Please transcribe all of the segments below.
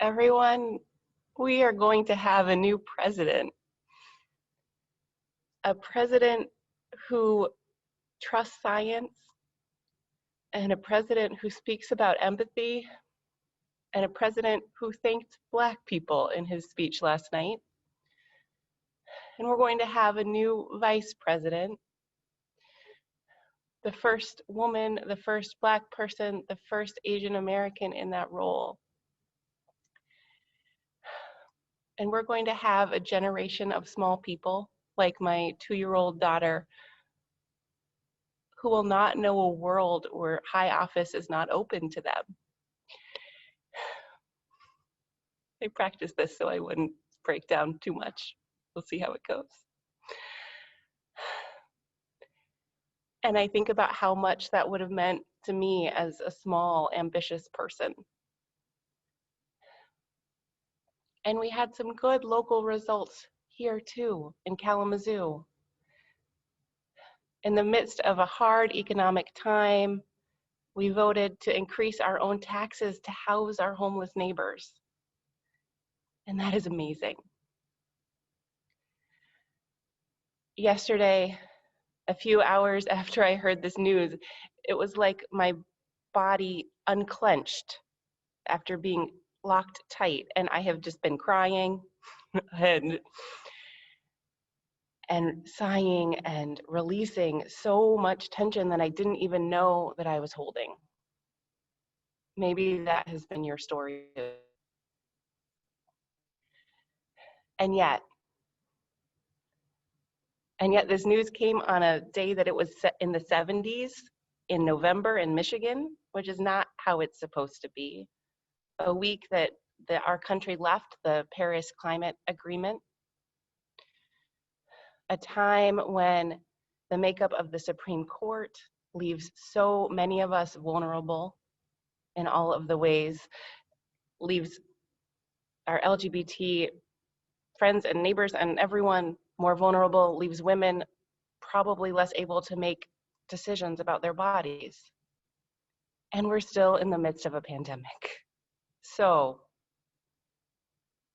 Everyone, we are going to have a new president. A president who trusts science, and a president who speaks about empathy, and a president who thanked Black people in his speech last night. And we're going to have a new vice president, the first woman, the first Black person, the first Asian American in that role. And we're going to have a generation of small people, like my 2-year-old daughter, who will not know a world where high office is not open to them. I practiced this so I wouldn't break down too much. We'll see how it goes. And I think about how much that would have meant to me as a small, ambitious person. And we had some good local results here too, in Kalamazoo. In the midst of a hard economic time, we voted to increase our own taxes to house our homeless neighbors. And that is amazing. Yesterday, a few hours after I heard this news, it was like my body unclenched after being locked tight, and I have just been crying and sighing and releasing so much tension that I didn't even know that I was holding. Maybe that has been your story too. And yet this news came on a day that it was set in the 70s in November in Michigan, which is not how it's supposed to be. A week that our country left the Paris Climate Agreement. A time when the makeup of the Supreme Court leaves so many of us vulnerable in all of the ways, leaves our LGBT friends and neighbors and everyone more vulnerable, leaves women probably less able to make decisions about their bodies. And we're still in the midst of a pandemic. So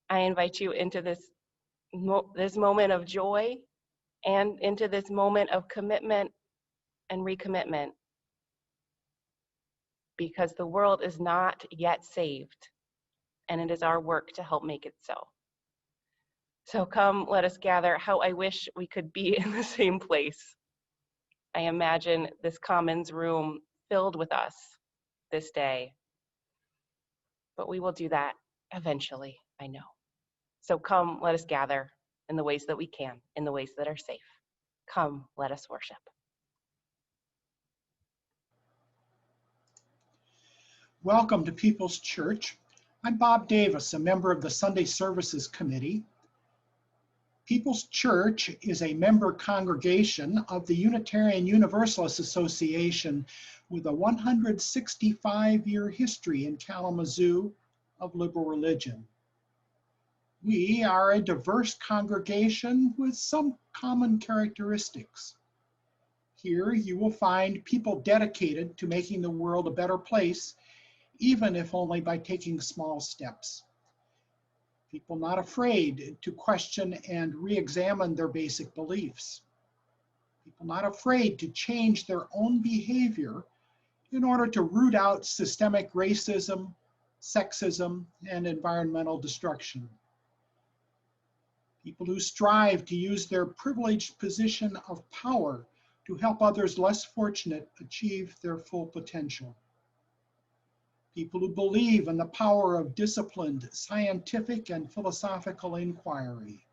I invite you into this moment of joy and into this moment of commitment and recommitment, because the world is not yet saved, and it is our work to help make it so. So come, let us gather. How I wish we could be in the same place. I imagine this Commons room filled with us this day, but we will do that eventually, I know. So come, let us gather in the ways that we can, in the ways that are safe. Come, let us worship. Welcome to People's Church. I'm Bob Davis, a member of the Sunday Services Committee. People's Church is a member congregation of the Unitarian Universalist Association with a 165-year history in Kalamazoo of liberal religion. We are a diverse congregation with some common characteristics. Here you will find people dedicated to making the world a better place, even if only by taking small steps. People not afraid to question and re-examine their basic beliefs. People not afraid to change their own behavior in order to root out systemic racism, sexism, and environmental destruction. People who strive to use their privileged position of power to help others less fortunate achieve their full potential. People who believe in the power of disciplined scientific and philosophical inquiry.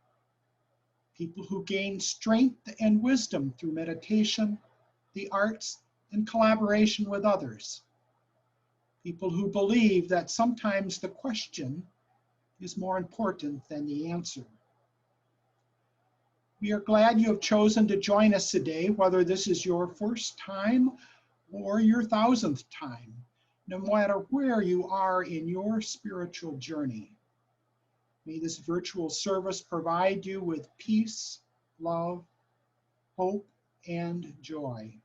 People who gain strength and wisdom through meditation, the arts, and collaboration with others. People who believe that sometimes the question is more important than the answer. We are glad you have chosen to join us today, whether this is your first time or your 1000th time, no matter where you are in your spiritual journey. May this virtual service provide you with peace, love, hope, and joy.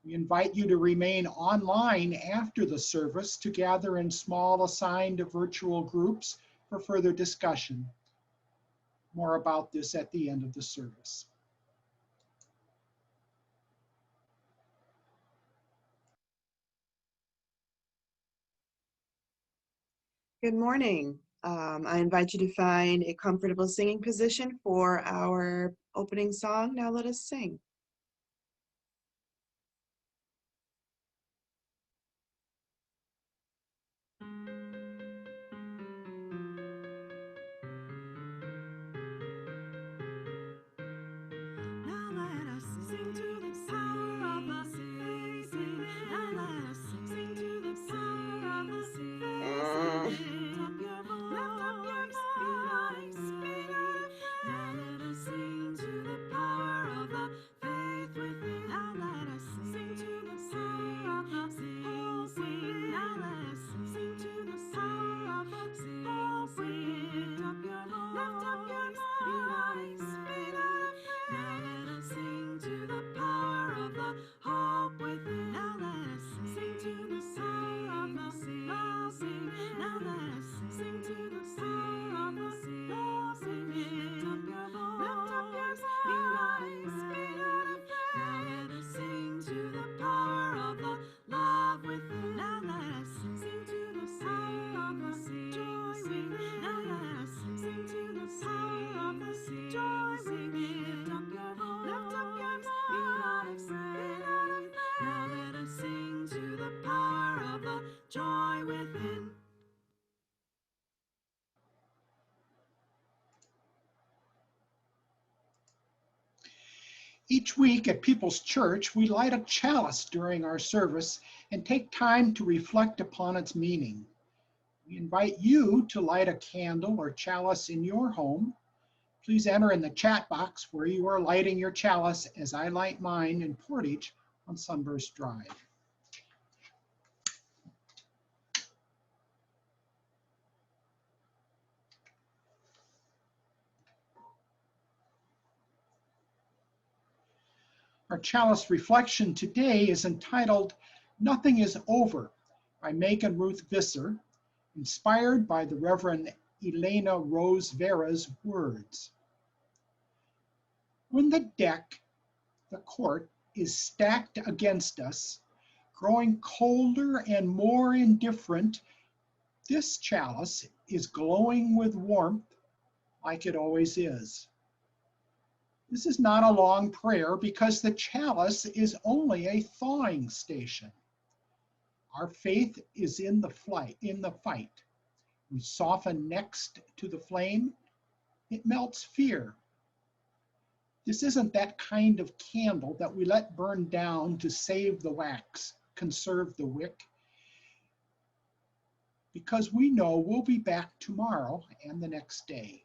We invite you to remain online after the service to gather in small assigned virtual groups for further discussion. More about this at the end of the service. Good morning. I invite you to find a comfortable singing position for our opening song. Now let us sing. Now let us sing to the power of the sea. Sing. Now let us sing to the power of the sea. Lift up your voice, be not afraid. Let us sing to the power of the faith within. Now let us sing to the power of the sea. Sing. Now let us sing to the power of the sea. Lift up your voice, be not afraid. Let us sing to the power of the hope within. Now let us sing to the power of the sea. Sing. Now let us sing to the power of the sea. Sing. Lift up your voice, be not afraid. Let us sing to the power of the love within. Now let us sing to the power of the sea. Joy within. Now let us sing to the power of the sea. Joy within. Lift up your voice, be not afraid. Now let us sing to the power of the joy within. Each week at People's Church, we light a chalice during our service and take time to reflect upon its meaning. We invite you to light a candle or chalice in your home. Please enter in the chat box where you are lighting your chalice as I light mine in Portage on Sunburst Drive. Our chalice reflection today is entitled Nothing is Over by Megan Ruth Visser, inspired by the Reverend Elena Rose Vera's words. When the deck, the court, is stacked against us, growing colder and more indifferent, this chalice is glowing with warmth like it always is. This is not a long prayer because the chalice is only a thawing station. Our faith is in the fight. We soften next to the flame. It melts fear. This isn't that kind of candle that we let burn down to save the wax, conserve the wick, because we know we'll be back tomorrow and the next day.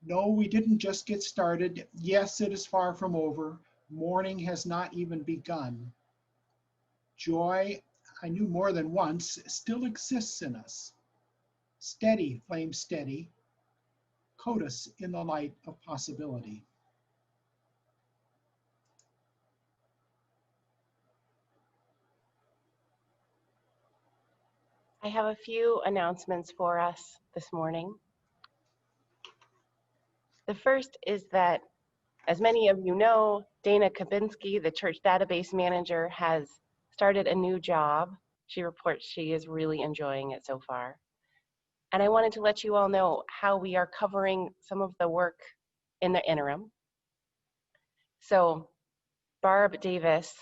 No, we didn't just get started. Yes, it is far from over. Morning has not even begun. Joy, I knew more than once, still exists in us. Steady, flame steady. Coat us in the light of possibility. I have a few announcements for us this morning. The first is that, as many of you know, Dana Kabinski, the church database manager, has started a new job. She reports she is really enjoying it so far. And I wanted to let you all know how we are covering some of the work in the interim. So Barb Davis,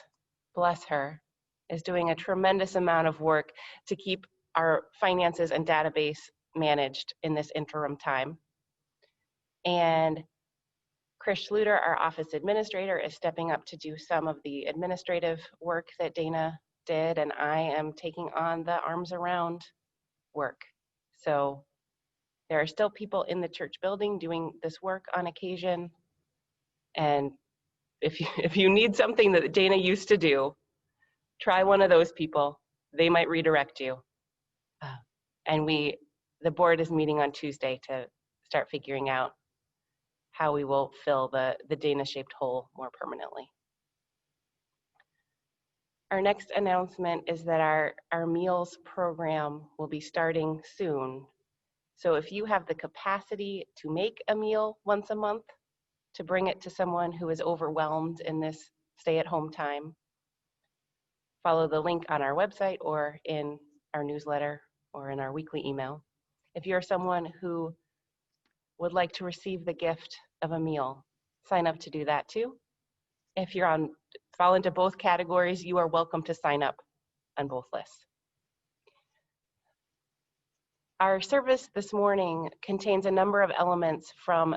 bless her, is doing a tremendous amount of work to keep our finances and database managed in this interim time. And Chris Schluter, our office administrator, is stepping up to do some of the administrative work that Dana did, and I am taking on the arms around work. So there are still people in the church building doing this work on occasion, and if you need something that Dana used to do, try one of those people. They might redirect you. And the board is meeting on Tuesday to start figuring out how we will fill the Dana-shaped hole more permanently. Our next announcement is that our meals program will be starting soon. So if you have the capacity to make a meal once a month, to bring it to someone who is overwhelmed in this stay-at-home time, follow the link on our website or in our newsletter or in our weekly email. If you're someone who would like to receive the gift of a meal, sign up to do that too. If you're fall into both categories, you are welcome to sign up on both lists. Our service this morning contains a number of elements from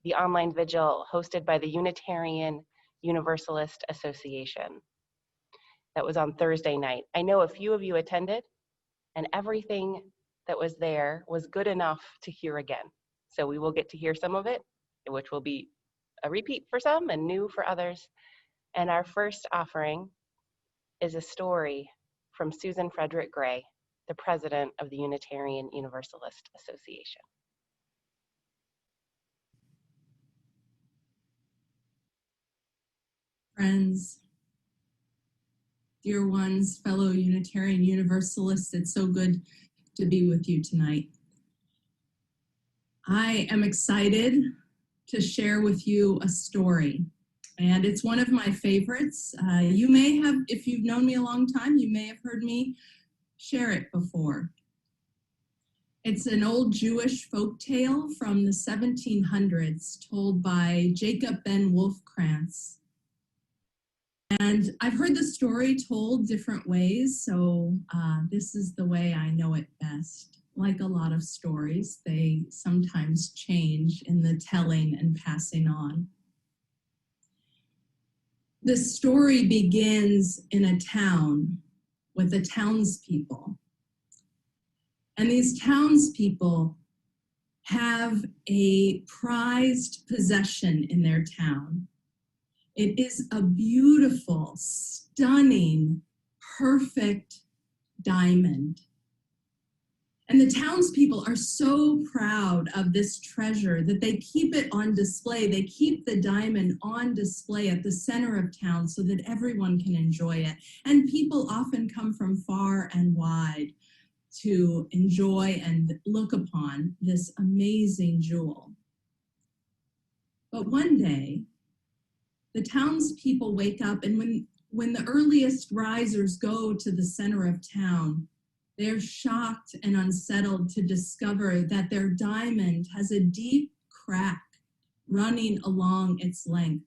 the online vigil hosted by the Unitarian Universalist Association. That was on Thursday night. I know a few of you attended, and everything that was there was good enough to hear again. So we will get to hear some of it, which will be a repeat for some and new for others. And our first offering is a story from Susan Frederick Gray, the president of the Unitarian Universalist Association. Friends, dear ones, fellow Unitarian Universalists, it's so good to be with you tonight. I am excited to share with you a story, and it's one of my favorites. You may have, if you've known me a long time, you may have heard me share it before. It's an old Jewish folk tale from the 1700s told by Jacob Ben Wolfkrantz. And I've heard the story told different ways, so this is the way I know it best. Like a lot of stories, they sometimes change in the telling and passing on. The story begins in a town with the townspeople. And these townspeople have a prized possession in their town. It is a beautiful, stunning, perfect diamond. And the townspeople are so proud of this treasure that they keep it on display. They keep the diamond on display at the center of town so that everyone can enjoy it. And people often come from far and wide to enjoy and look upon this amazing jewel. But one day, the townspeople wake up, and when the earliest risers go to the center of town, they're shocked and unsettled to discover that their diamond has a deep crack running along its length.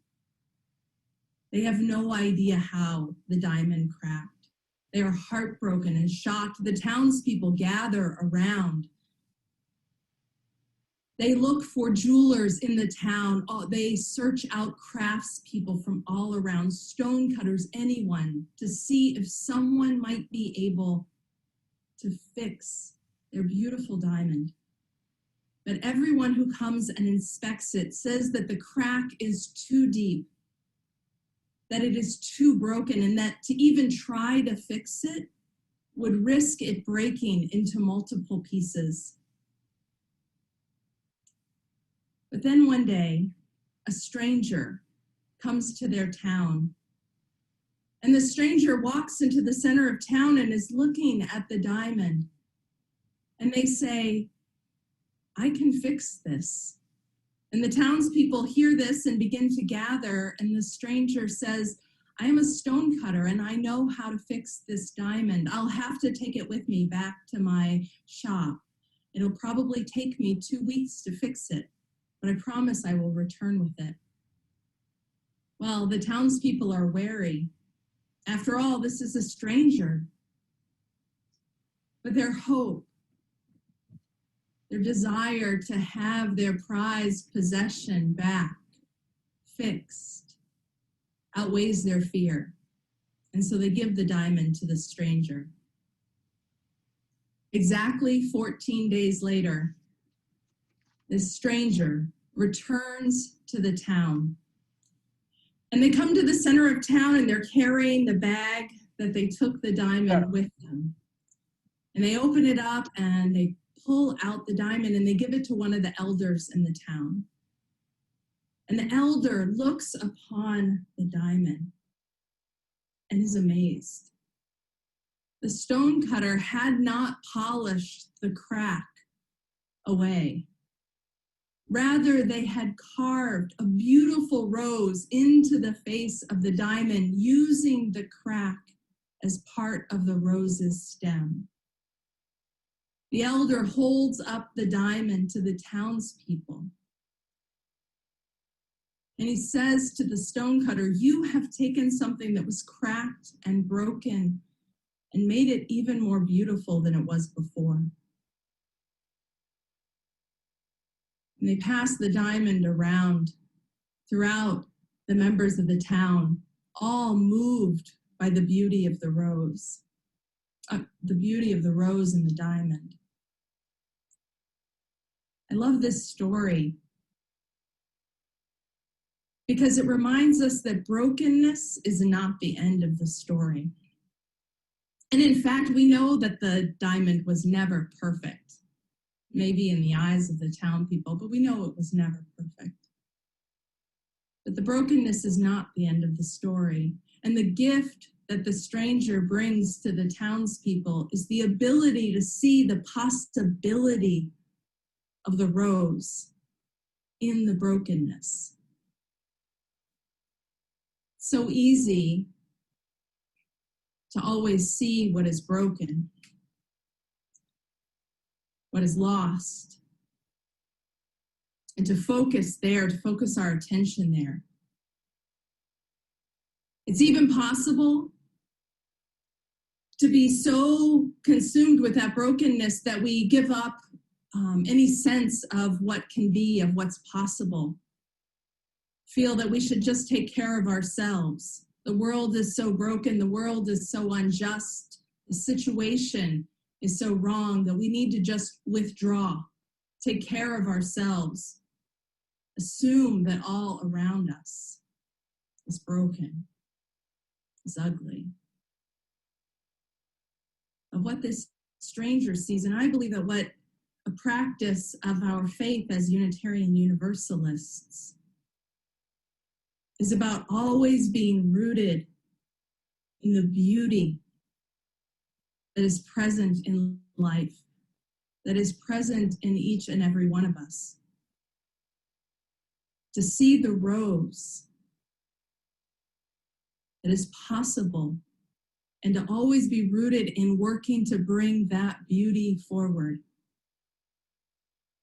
They have no idea how the diamond cracked. They are heartbroken and shocked. The townspeople gather around. They look for jewelers in the town. They search out craftspeople from all around, stonecutters, anyone, to see if someone might be able to fix their beautiful diamond. But everyone who comes and inspects it says that the crack is too deep, that it is too broken, and that to even try to fix it would risk it breaking into multiple pieces. But then one day, a stranger comes to their town. And the stranger walks into the center of town and is looking at the diamond. And they say, "I can fix this." And the townspeople hear this and begin to gather. And the stranger says, "I am a stonecutter and I know how to fix this diamond. I'll have to take it with me back to my shop. It'll probably take me 2 weeks to fix it, but I promise I will return with it." Well, the townspeople are wary. After all, this is a stranger. But their hope, their desire to have their prized possession back, fixed, outweighs their fear. And so they give the diamond to the stranger. Exactly 14 days later, this stranger returns to the town. And they come to the center of town and they're carrying the bag that they took the diamond with them. And they open it up and they pull out the diamond and they give it to one of the elders in the town. And the elder looks upon the diamond and is amazed. The stonecutter had not polished the crack away. Rather, they had carved a beautiful rose into the face of the diamond, using the crack as part of the rose's stem. The elder holds up the diamond to the townspeople. And he says to the stonecutter, "You have taken something that was cracked and broken and made it even more beautiful than it was before." And they pass the diamond around throughout the members of the town, all moved by the beauty of the rose, and the diamond. I love this story because it reminds us that brokenness is not the end of the story. And in fact, we know that the diamond was never perfect, maybe in the eyes of the town people, but we know it was never perfect. But the brokenness is not the end of the story. And the gift that the stranger brings to the townspeople is the ability to see the possibility of the rose in the brokenness. So easy to always see what is broken, what is lost, and to focus there, to focus our attention there. It's even possible to be so consumed with that brokenness that we give up any sense of what can be, of what's possible. Feel that we should just take care of ourselves. The world is so broken, the world is so unjust, the situation is so wrong that we need to just withdraw, take care of ourselves, assume that all around us is broken, is ugly. Of what this stranger sees, and I believe that what a practice of our faith as Unitarian Universalists is about always being rooted in the beauty that is present in life, that is present in each and every one of us. To see the rose that is possible, and to always be rooted in working to bring that beauty forward.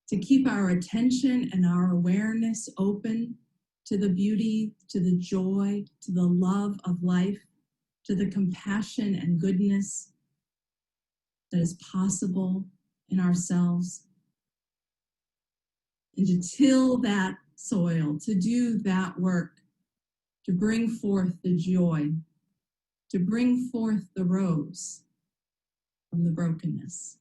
To keep our attention and our awareness open to the beauty, to the joy, to the love of life, to the compassion and goodness that is possible in ourselves. And to till that soil, to do that work, to bring forth the joy, to bring forth the rose from the brokenness.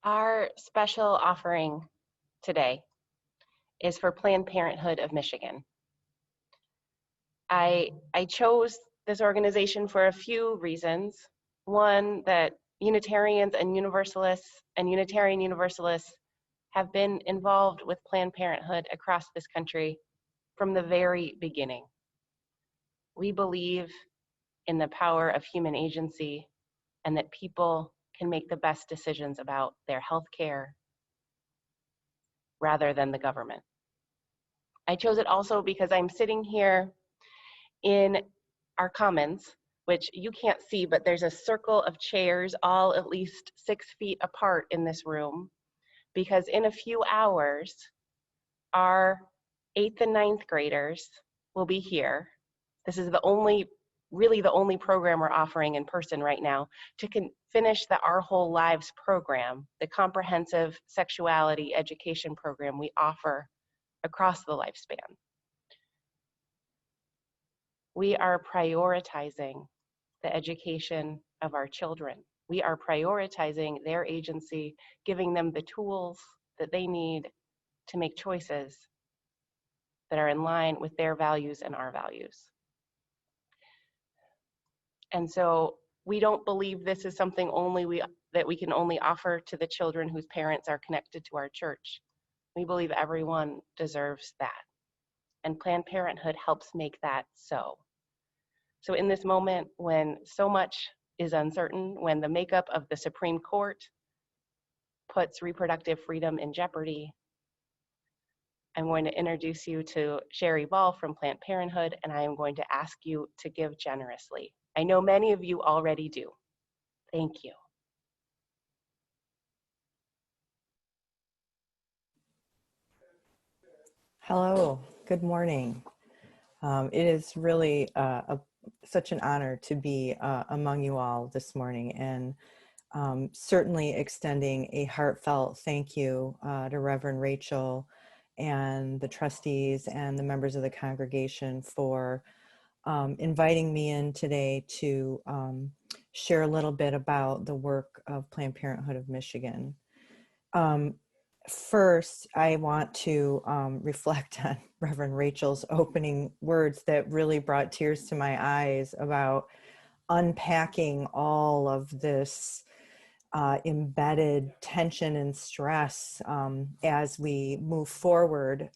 Our special offering today is for Planned Parenthood of Michigan. I chose this organization for a few reasons. One, that Unitarians and Universalists and Unitarian Universalists have been involved with Planned Parenthood across this country from the very beginning. We believe in the power of human agency and that people can make the best decisions about their health care rather than the government. I chose it also because I'm sitting here in our commons, which you can't see, but there's a circle of chairs all at least 6 feet apart in this room, because in a few hours, our 8th and 9th graders will be here. This is really the only program we're offering in person right now to finish the Our Whole Lives program, the comprehensive sexuality education program we offer across the lifespan. We are prioritizing the education of our children. We are prioritizing their agency, giving them the tools that they need to make choices that are in line with their values and our values. And so We don't believe this is something that we can only offer to the children whose parents are connected to our church. We believe everyone deserves that. And Planned Parenthood helps make that so. So in this moment, when so much is uncertain, when the makeup of the Supreme Court puts reproductive freedom in jeopardy, I'm going to introduce you to Sherry Ball from Planned Parenthood, and I am going to ask you to give generously. I know many of you already do. Thank you. Hello, good morning. It is really such an honor to be among you all this morning, and certainly extending a heartfelt thank you to Reverend Rachel and the trustees and the members of the congregation for inviting me in today to share a little bit about the work of Planned Parenthood of Michigan. First, I want to reflect on Reverend Rachel's opening words that really brought tears to my eyes about unpacking all of this embedded tension and stress as we move forward.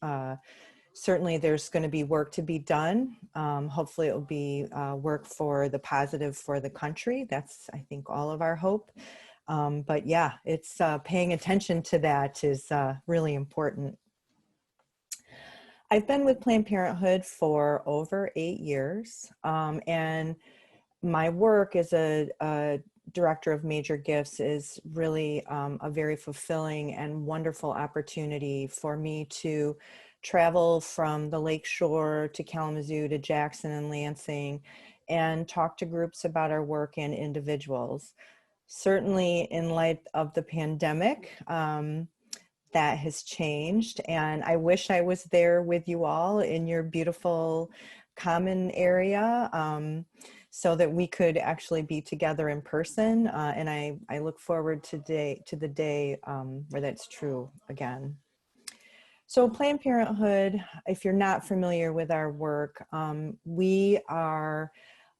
Certainly there's going to be work to be done. Hopefully it will be work for the positive for the country. That's, I think, all of our hope. But yeah, it's paying attention to that is really important. I've been with Planned Parenthood for over 8 years, and my work as a director of major gifts is really a very fulfilling and wonderful opportunity for me to travel from the Lakeshore to Kalamazoo to Jackson and Lansing and talk to groups about our work and individuals. Certainly in light of the pandemic, that has changed, and I wish I was there with you all in your beautiful common area so that we could actually be together in person, and I look forward to the day where that's true again. So Planned Parenthood, if you're not familiar with our work, we are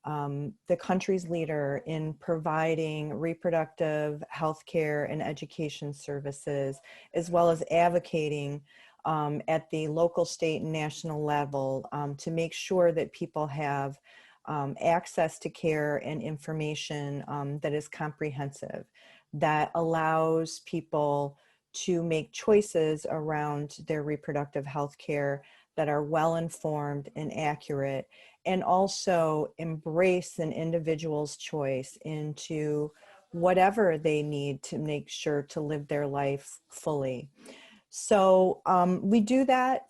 the country's leader in providing reproductive health care and education services, as well as advocating at the local, state, and national level to make sure that people have access to care and information that is comprehensive, that allows people to make choices around their reproductive health care that are well informed and accurate, and also embrace an individual's choice into whatever they need to make sure to live their life fully. So we do that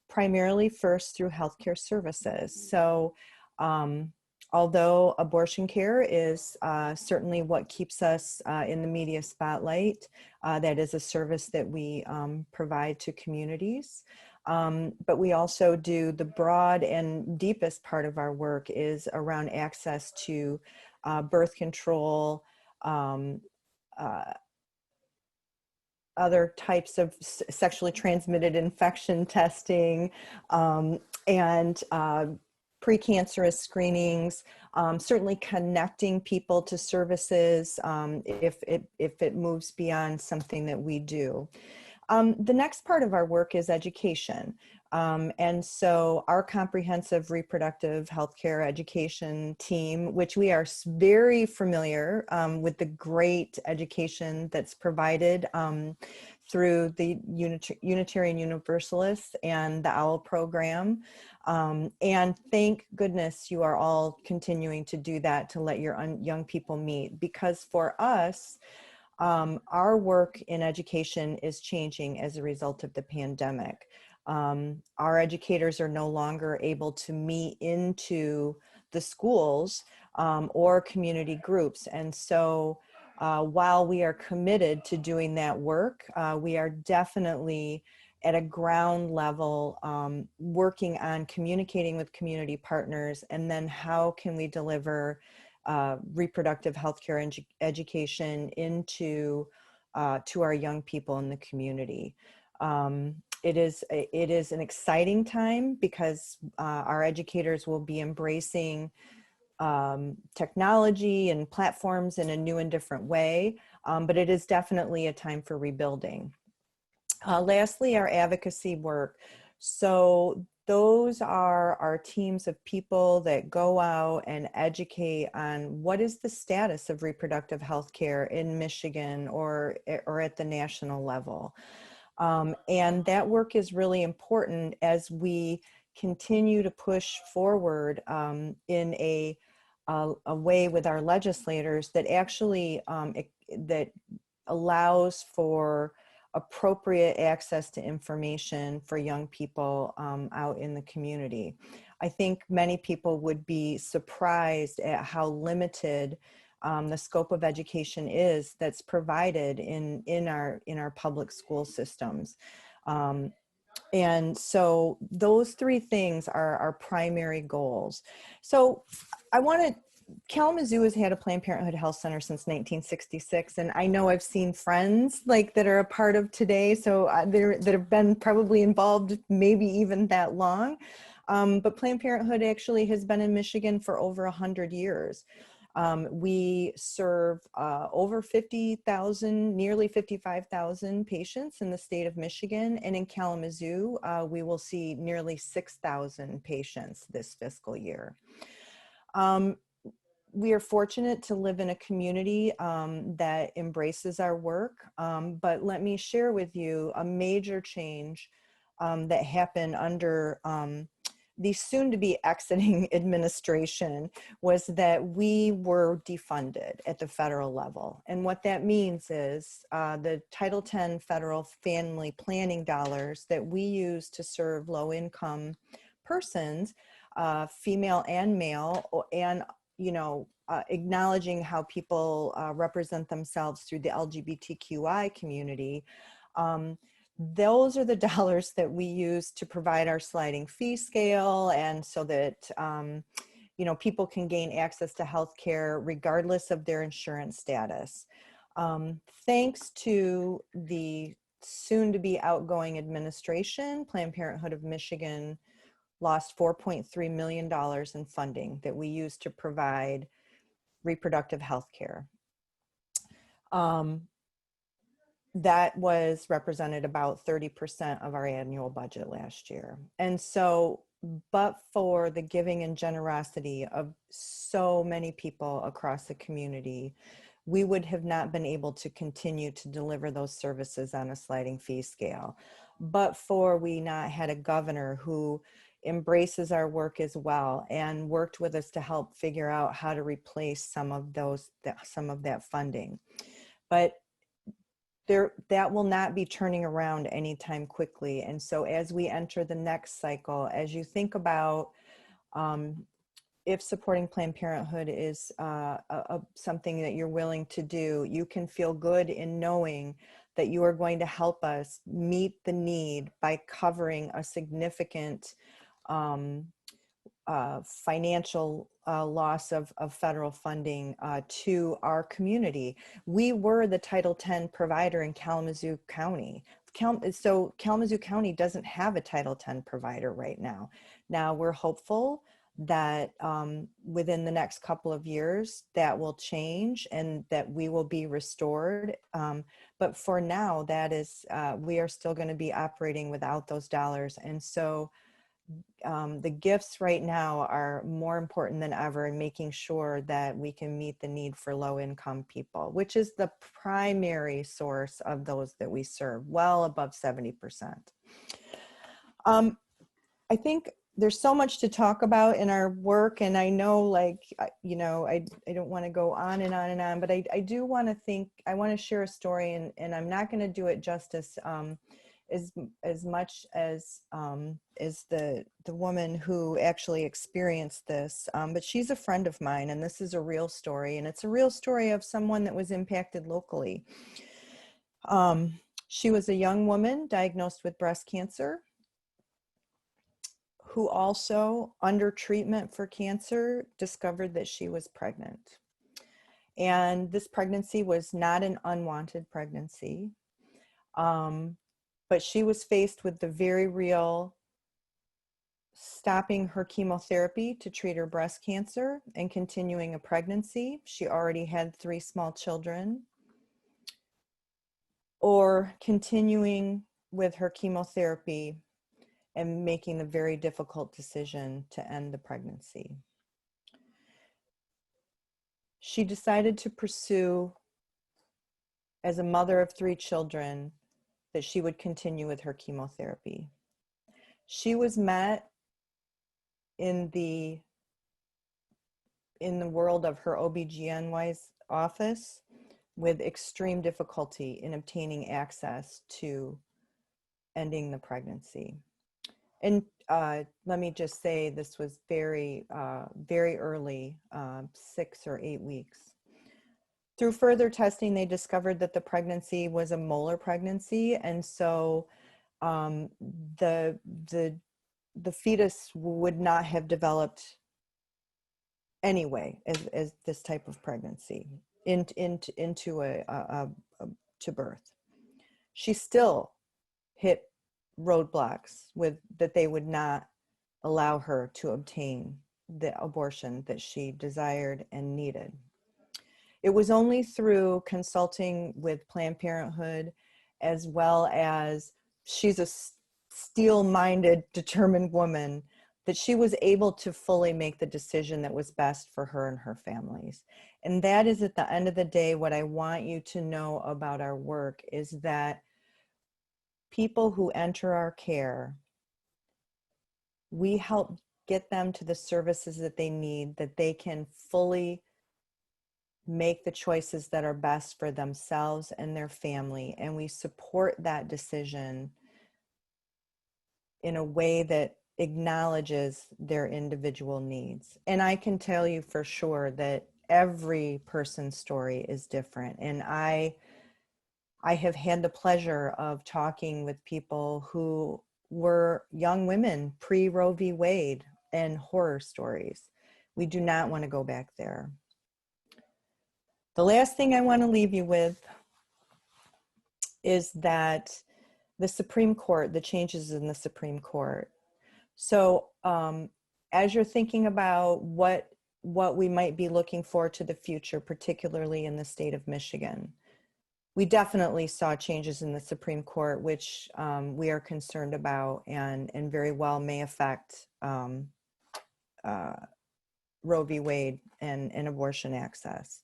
primarily first through healthcare services. So although abortion care is certainly what keeps us in the media spotlight, that is a service that we provide to communities. But we also do the broad and deepest part of our work is around access to birth control, other types of sexually transmitted infection testing, and precancerous screenings, certainly connecting people to services if it moves beyond something that we do. The next part of our work is education. And so our comprehensive reproductive healthcare education team, which we are very familiar with the great education that's provided through the Unitarian Universalists and the OWL program. And thank goodness you are all continuing to do that to let your young people meet, because for us, our work in education is changing as a result of the pandemic. Our educators are no longer able to meet into the schools or community groups. And so while we are committed to doing that work, we are definitely at a ground level working on communicating with community partners, and then how can we deliver reproductive healthcare education into to our young people in the community. It is an exciting time because our educators will be embracing technology and platforms in a new and different way, but it is definitely a time for rebuilding. Lastly, our advocacy work. So those are our teams of people that go out and educate on what is the status of reproductive health care in Michigan or at the national level. And that work is really important as we continue to push forward in a way with our legislators that actually that allows for appropriate access to information for young people out in the community. I think many people would be surprised at how limited the scope of education is that's provided in our public school systems. And so those three things are our primary goals. So Kalamazoo has had a Planned Parenthood Health Center since 1966, and I know I've seen friends like that are a part of today, so that have been probably involved maybe even that long. But Planned Parenthood actually has been in Michigan for over 100 years. We serve over 50,000, nearly 55,000 patients in the state of Michigan, and in Kalamazoo, we will see nearly 6,000 patients this fiscal year. We are fortunate to live in a community that embraces our work, but let me share with you a major change that happened under the soon-to-be exiting administration was that we were defunded at the federal level. And what that means is the Title X federal family planning dollars that we use to serve low-income persons, female and male, and acknowledging how people represent themselves through the LGBTQI community. Those are the dollars that we use to provide our sliding fee scale, and so that people can gain access to health care regardless of their insurance status. Thanks to the soon-to-be outgoing administration, Planned Parenthood of Michigan lost $4.3 million in funding that we use to provide reproductive health care. That was represented about 30% of our annual budget last year. And so, but for the giving and generosity of so many people across the community, we would have not been able to continue to deliver those services on a sliding fee scale. But for we not had a governor who embraces our work as well and worked with us to help figure out how to replace some of that funding. But that will not be turning around anytime quickly. And so as we enter the next cycle, as you think about if supporting Planned Parenthood is something that you're willing to do, you can feel good in knowing that you are going to help us meet the need by covering a significant financial loss of federal funding to our community. We were the Title X provider in Kalamazoo County. So Kalamazoo County doesn't have a Title X provider right now. Now we're hopeful that within the next couple of years that will change and that we will be restored. But for now, that is, we are still going to be operating without those dollars. And so the gifts right now are more important than ever in making sure that we can meet the need for low-income people, which is the primary source of those that we serve, well above 70%. I think there's so much to talk about in our work, and I know, I don't want to go on and on and on, but I do want I want to share a story, and I'm not going to do it justice as much as the woman who actually experienced this, but she's a friend of mine, and this is a real story, and it's a real story of someone that was impacted locally. She was a young woman diagnosed with breast cancer, who also, under treatment for cancer, discovered that she was pregnant. And this pregnancy was not an unwanted pregnancy. But she was faced with the very real stopping her chemotherapy to treat her breast cancer and continuing a pregnancy. She already had 3 small children. Or continuing with her chemotherapy and making the very difficult decision to end the pregnancy. She decided to pursue, as a mother of 3 children, that she would continue with her chemotherapy. She was met in the world of her OBGYN's office with extreme difficulty in obtaining access to ending the pregnancy. And let me just say, this was very, very early, 6 or 8 weeks. Through further testing, they discovered that the pregnancy was a molar pregnancy, and so the fetus would not have developed anyway as this type of pregnancy to birth. She still hit roadblocks that they would not allow her to obtain the abortion that she desired and needed. It was only through consulting with Planned Parenthood, as well as she's a steel-minded, determined woman, that she was able to fully make the decision that was best for her and her families. And that is, at the end of the day, what I want you to know about our work is that people who enter our care, we help get them to the services that they need, that they can fully make the choices that are best for themselves and their family. And we support that decision in a way that acknowledges their individual needs. And I can tell you for sure that every person's story is different. And I have had the pleasure of talking with people who were young women pre-Roe v. Wade, and horror stories. We do not want to go back there. The last thing I want to leave you with is that the Supreme Court, the changes in the Supreme Court. So as you're thinking about what we might be looking for to the future, particularly in the state of Michigan, we definitely saw changes in the Supreme Court, which we are concerned about and very well may affect Roe v. Wade and abortion access.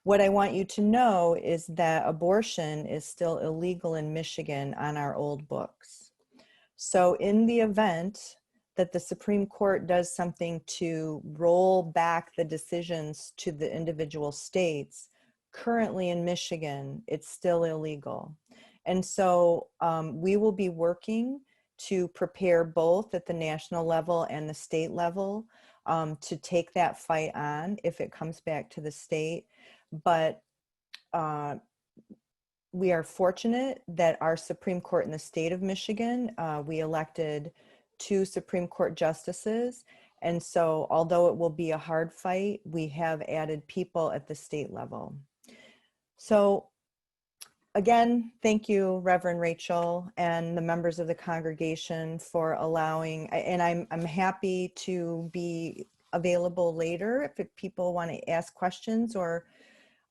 What I want you to know is that abortion is still illegal in Michigan on our old books. So in the event that the Supreme Court does something to roll back the decisions to the individual states, currently in Michigan, it's still illegal. And so we will be working to prepare both at the national level and the state level to take that fight on if it comes back to the state. But we are fortunate that our Supreme Court in the state of Michigan, we elected 2 Supreme Court justices. And so although it will be a hard fight, we have added people at the state level. So again, thank you, Reverend Rachel, and the members of the congregation for allowing, and I'm happy to be available later if people want to ask questions, or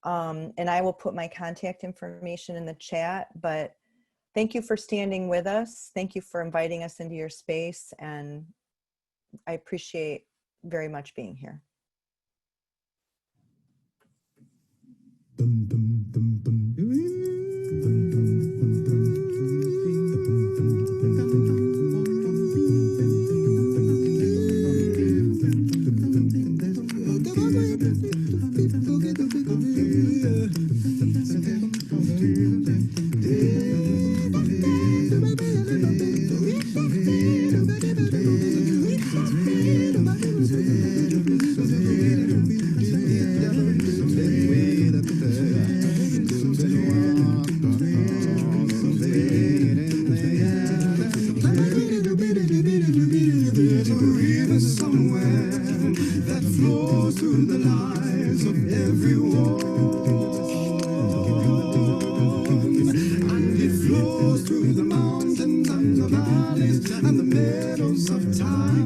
and I will put my contact information in the chat. But thank you for standing with us. Thank you for inviting us into your space, and I appreciate very much being here. Through the mountains and the valleys and the meadows of time.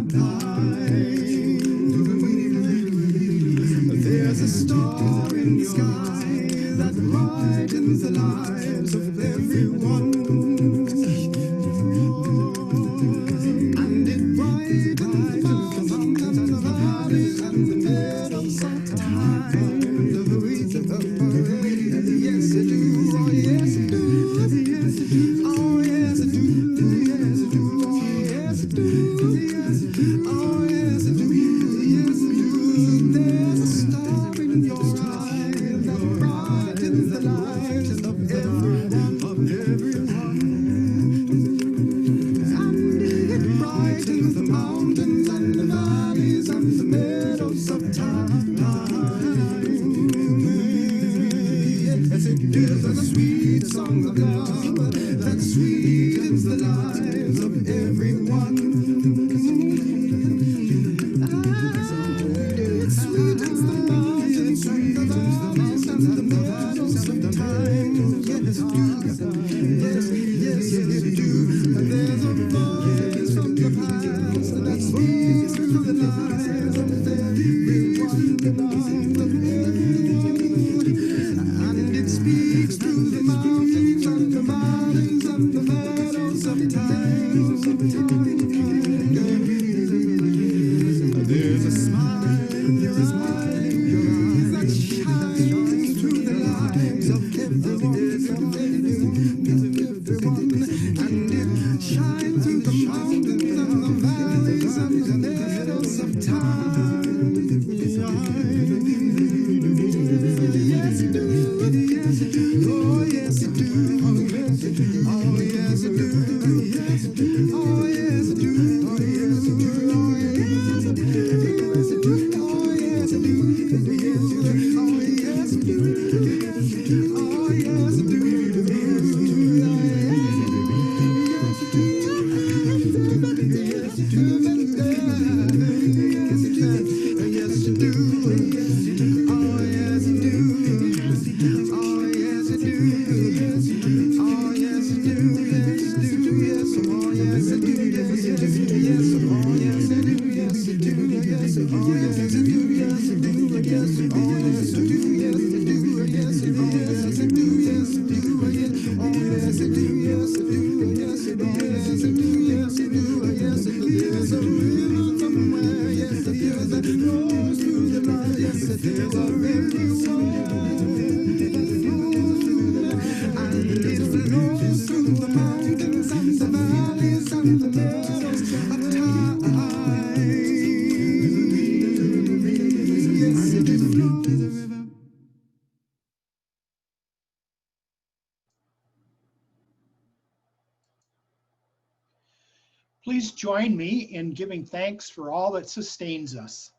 Please join me in giving thanks for all that sustains us.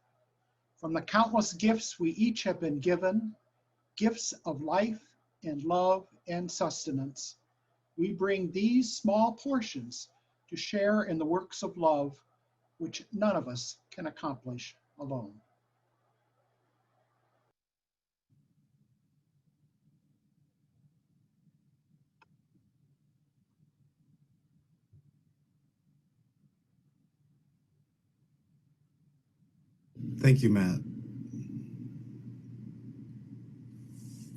From the countless gifts we each have been given, gifts of life and love and sustenance, we bring these small portions to share in the works of love which none of us can accomplish alone. Thank you, Matt.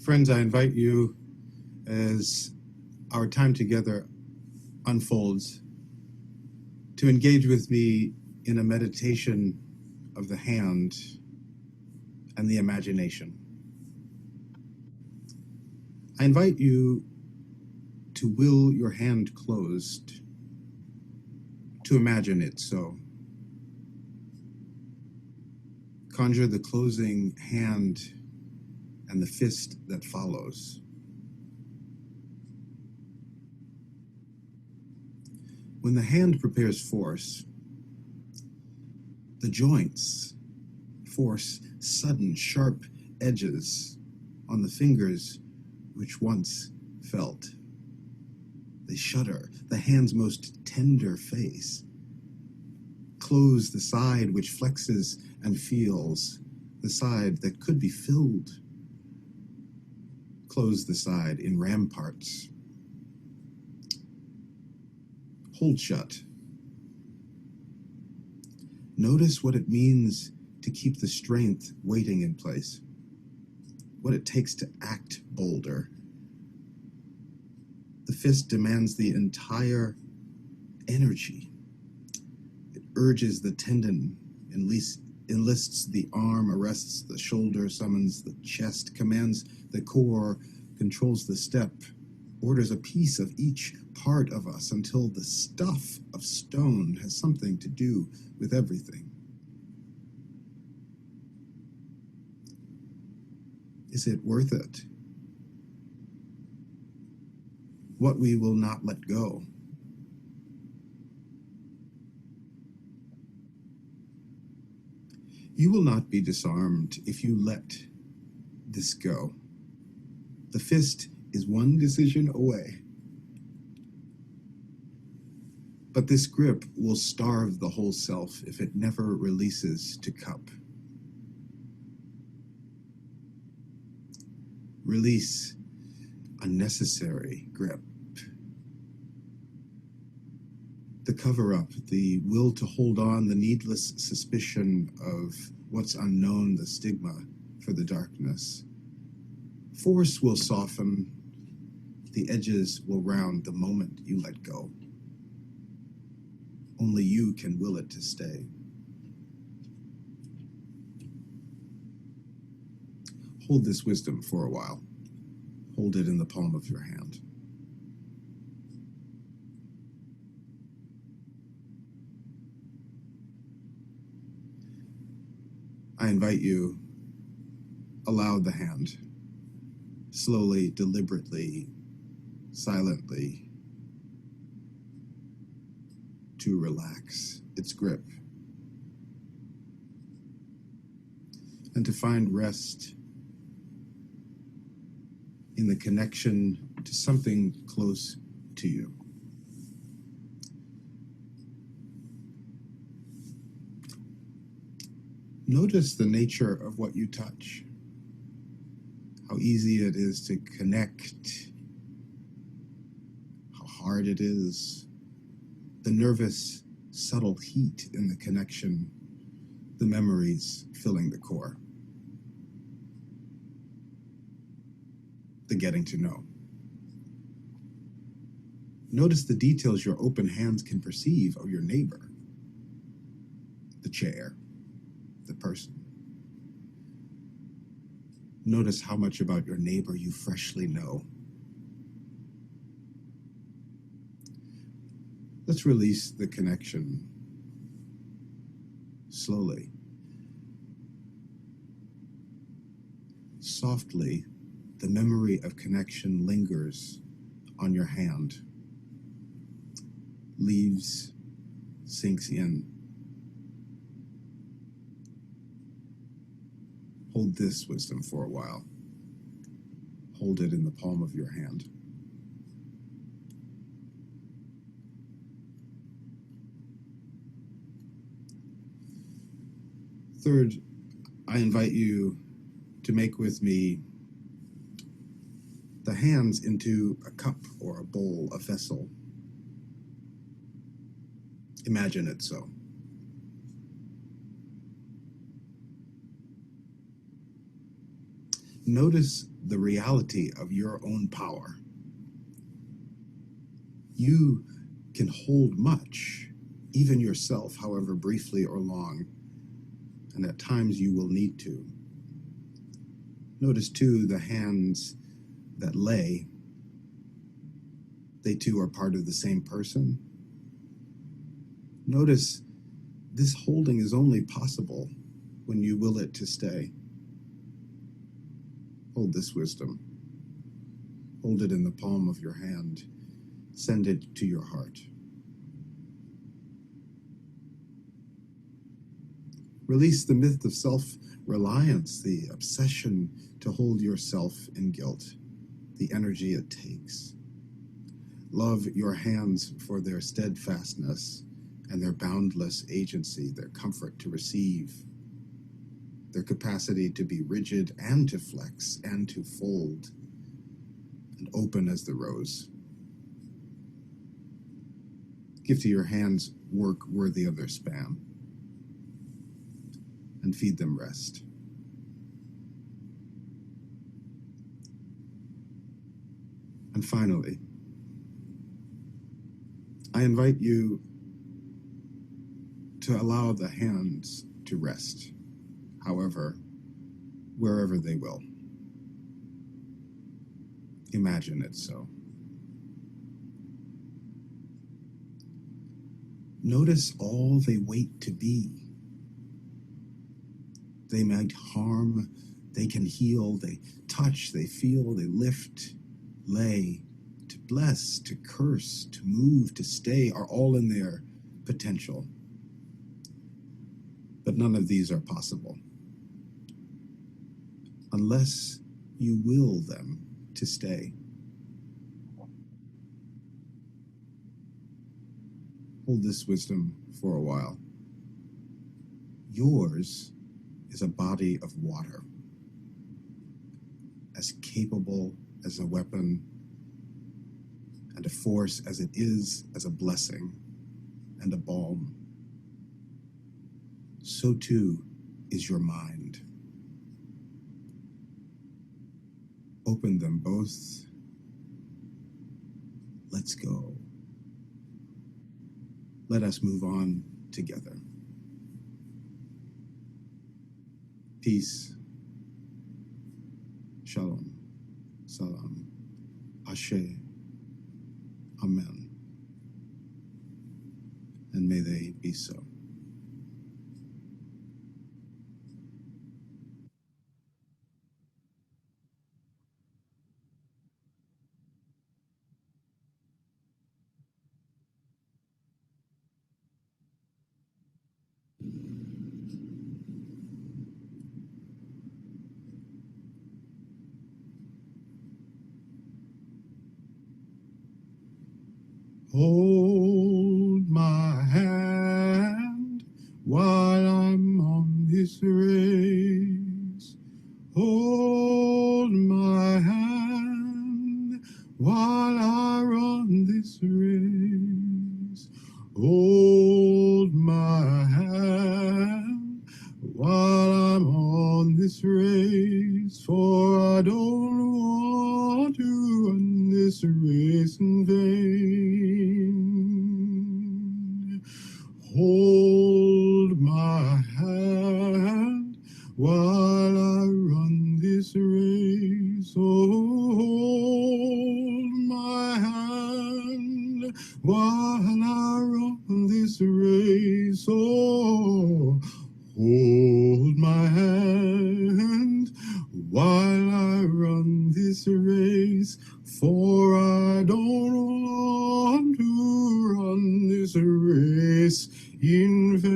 Friends, I invite you, as our time together unfolds, to engage with me in a meditation of the hand and the imagination. I invite you to will your hand closed, to imagine it so. Conjure the closing hand and the fist that follows. When the hand prepares force, the joints force sudden sharp edges on the fingers which once felt. They shudder the hand's most tender face. Close the side which flexes and feels, the side that could be filled. Close the side in ramparts. Hold shut. Notice what it means to keep the strength waiting in place, what it takes to act bolder. The fist demands the entire energy. It urges the tendon, enlists the arm, arrests the shoulder, summons the chest, commands the core, controls the step, orders a piece of each part of us until the stuff of stone has something to do with everything. Is it worth it? What we will not let go. You will not be disarmed if you let this go. The fist is one decision away. But this grip will starve the whole self if it never releases to cup. Release unnecessary grip. The cover-up, the will to hold on, the needless suspicion of what's unknown, the stigma for the darkness. Force will soften, the edges will round the moment you let go. Only you can will it to stay. Hold this wisdom for a while. Hold it in the palm of your hand. I invite you, allow the hand, slowly, deliberately, silently, to relax its grip and to find rest in the connection to something close to you. Notice the nature of what you touch, how easy it is to connect, how hard it is, the nervous, subtle heat in the connection, the memories filling the core, the getting to know. Notice the details your open hands can perceive of your neighbor, the chair, the person. Notice how much about your neighbor you freshly know. Let's release the connection slowly. Softly, the memory of connection lingers on your hand, leaves, sinks in. Hold this wisdom for a while. Hold it in the palm of your hand. Third, I invite you to make with me the hands into a cup or a bowl, a vessel. Imagine it so. Notice the reality of your own power. You can hold much, even yourself, however briefly or long, and at times you will need to. Notice too the hands that lay. They too are part of the same person. Notice this holding is only possible when you will it to stay. Hold this wisdom. Hold it in the palm of your hand. Send it to your heart. Release the myth of self-reliance, the obsession to hold yourself in guilt, the energy it takes. Love your hands for their steadfastness and their boundless agency, their comfort to receive, their capacity to be rigid and to flex and to fold and open as the rose. Give to your hands work worthy of their span and feed them rest. And finally, I invite you to allow the hands to rest, however, wherever they will. Imagine it so. Notice all they wait to be. They might harm, they can heal, they touch, they feel, they lift, lay, to bless, to curse, to move, to stay, are all in their potential. But none of these are possible unless you will them to stay. Hold this wisdom for a while. Yours is a body of water, as capable as a weapon and a force as it is as a blessing and a balm. So too is your mind. Open them both. Let's go. Let us move on together. Peace. Shalom. Salam. Ashe. Amen. And may they be so. Hold my hand while I'm on this race. Hold my hand while I run this race. Hold my hand while I'm on this race, for I don't want to run this race in vain. Hold my hand while I run this race. Oh, hold my hand while I run this race. Oh, hold my hand while I run this race, for I don't want to run this race in vain.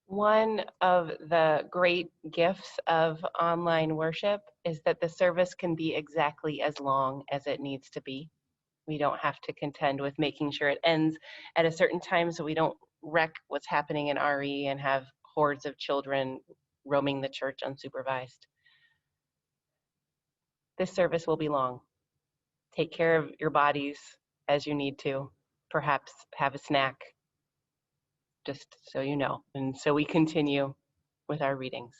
One of the great gifts of online worship is that the service can be exactly as long as it needs to be. We don't have to contend with making sure it ends at a certain time so we don't wreck what's happening in RE and have hordes of children roaming the church unsupervised. This service will be long. Take care of your bodies as you need to. Perhaps have a snack, just so you know. And so we continue with our readings.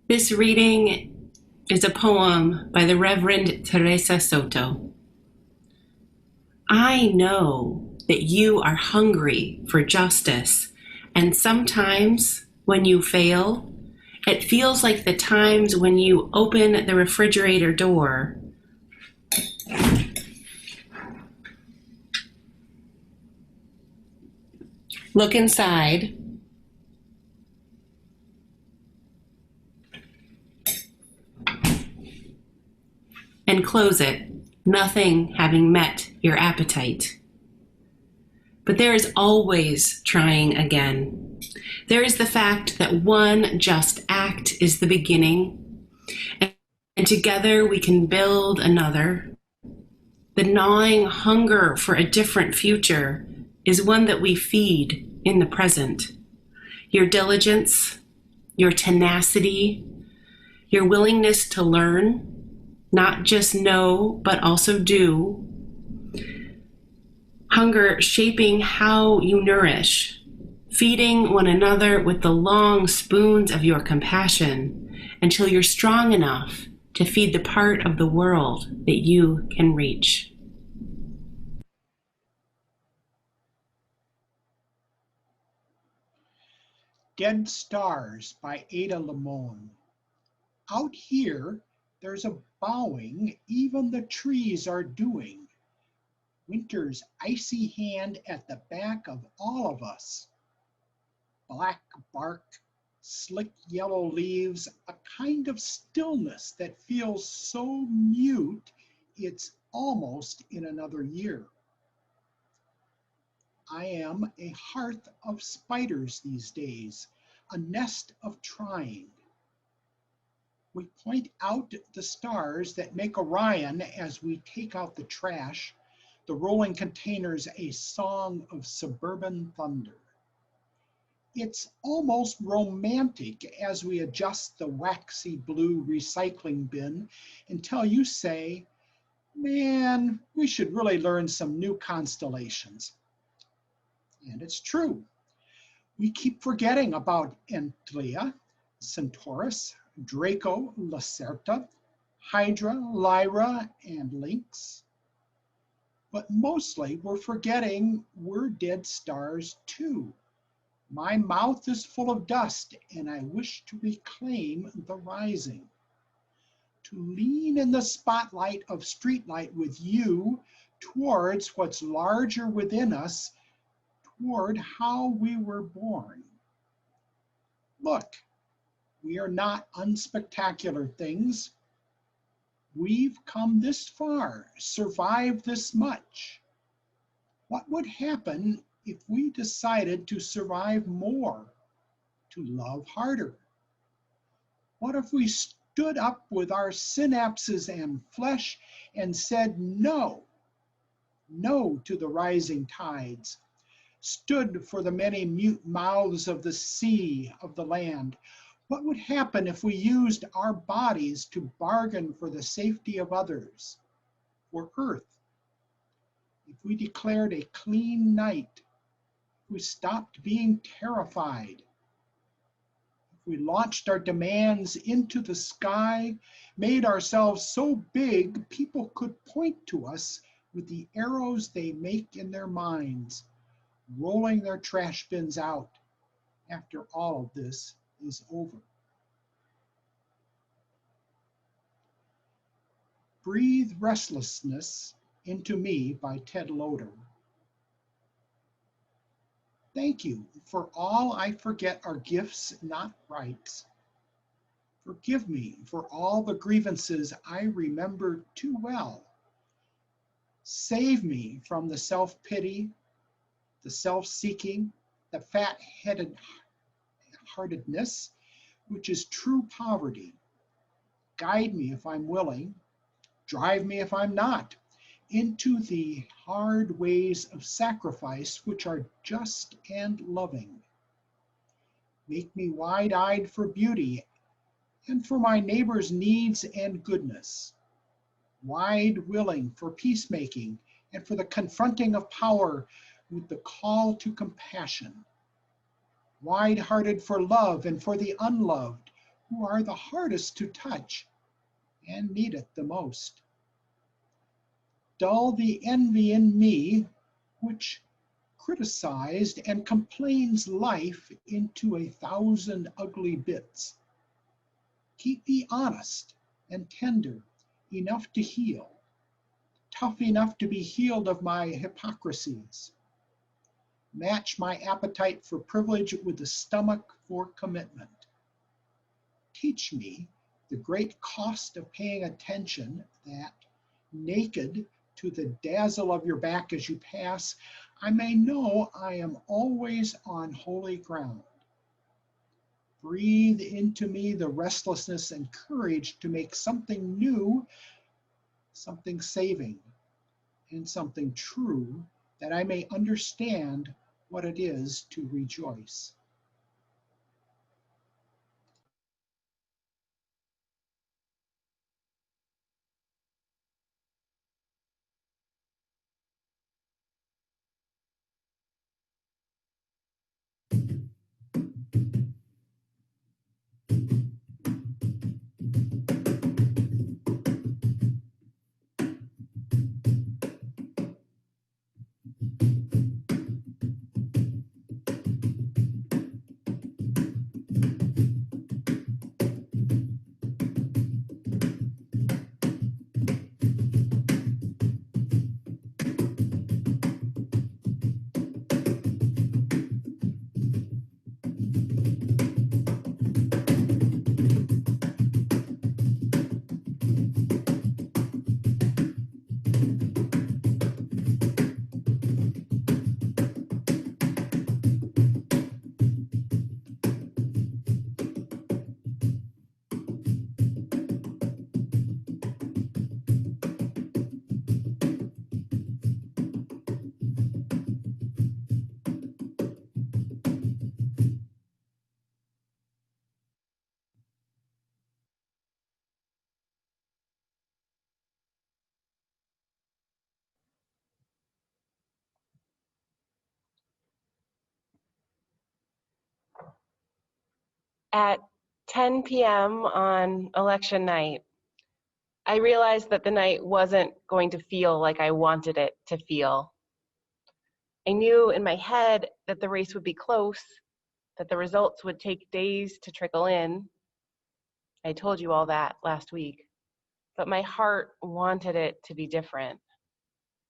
This reading is a poem by the Reverend Teresa Soto. I know that you are hungry for justice, and sometimes when you fail, it feels like the times when you open the refrigerator door look inside, and close it, nothing having met your appetite. But there is always trying again. There is the fact that one just act is the beginning, and together we can build another. The gnawing hunger for a different future is one that we feed in the present. Your diligence, your tenacity, your willingness to learn, not just know, but also do. Hunger shaping how you nourish, feeding one another with the long spoons of your compassion until you're strong enough to feed the part of the world that you can reach. Dead Stars by Ada Limon. Out here, there's a bowing even the trees are doing. Winter's icy hand at the back of all of us. Black bark, slick yellow leaves, a kind of stillness that feels so mute it's almost in another year. I am a hearth of spiders these days, a nest of trying. We point out the stars that make Orion as we take out the trash, the rolling containers a song of suburban thunder. It's almost romantic as we adjust the waxy blue recycling bin until you say, man, we should really learn some new constellations. And it's true. We keep forgetting about Antlia, Centaurus, Draco, Lacerta, Hydra, Lyra, and Lynx. But mostly we're forgetting we're dead stars too. My mouth is full of dust and I wish to reclaim the rising. To lean in the spotlight of streetlight with you towards what's larger within us, toward how we were born. Look, we are not unspectacular things. We've come this far, survived this much. What would happen if we decided to survive more, to love harder? What if we stood up with our synapses and flesh and said no, no to the rising tides, stood for the many mute mouths of the sea, of the land? What would happen if we used our bodies to bargain for the safety of others, for Earth? If we declared a clean night, if we stopped being terrified, if we launched our demands into the sky, made ourselves so big people could point to us with the arrows they make in their minds, rolling their trash bins out after all of this is over. Breathe Restlessness into Me by Ted Loder. Thank you for all I forget are gifts, not rights. Forgive me for all the grievances I remember too well. Save me from the self-pity, the self-seeking, the fat-heartedness, which is true poverty. Guide me if I'm willing, drive me if I'm not, into the hard ways of sacrifice which are just and loving. Make me wide-eyed for beauty and for my neighbor's needs and goodness. Wide-willing for peacemaking and for the confronting of power with the call to compassion. Wide-hearted for love and for the unloved, who are the hardest to touch and need it the most. Dull the envy in me, which criticized and complains life into 1,000 ugly bits. Keep me honest and tender enough to heal, tough enough to be healed of my hypocrisies. Match my appetite for privilege with the stomach for commitment. Teach me the great cost of paying attention that, naked to the dazzle of your back as you pass, I may know I am always on holy ground. Breathe into me the restlessness and courage to make something new, something saving, and something true, that I may understand what it is to rejoice. At 10 p.m. on election night, I realized that the night wasn't going to feel like I wanted it to feel. I knew in my head that the race would be close, that the results would take days to trickle in. I told you all that last week, but my heart wanted it to be different.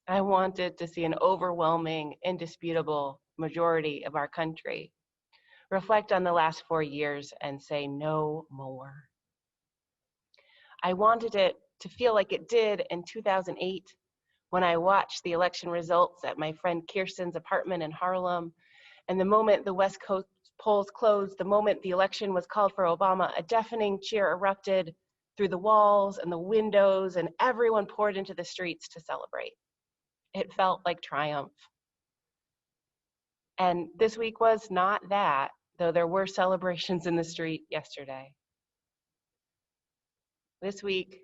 I wanted to see an overwhelming, indisputable majority of our country reflect on the last 4 years and say no more. I wanted it to feel like it did in 2008 when I watched the election results at my friend Kirsten's apartment in Harlem. And the moment the West Coast polls closed, the moment the election was called for Obama, a deafening cheer erupted through the walls and the windows, and everyone poured into the streets to celebrate. It felt like triumph. And this week was not that, though there were celebrations in the street yesterday. This week,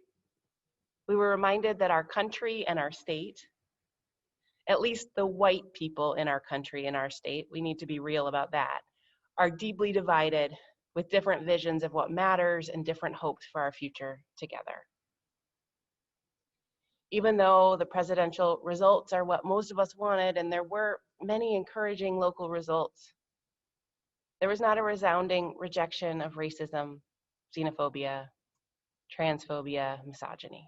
we were reminded that our country and our state, at least the white people in our country and our state, we need to be real about that, are deeply divided with different visions of what matters and different hopes for our future together. Even though the presidential results are what most of us wanted, and there were many encouraging local results, there was not a resounding rejection of racism, xenophobia, transphobia, misogyny.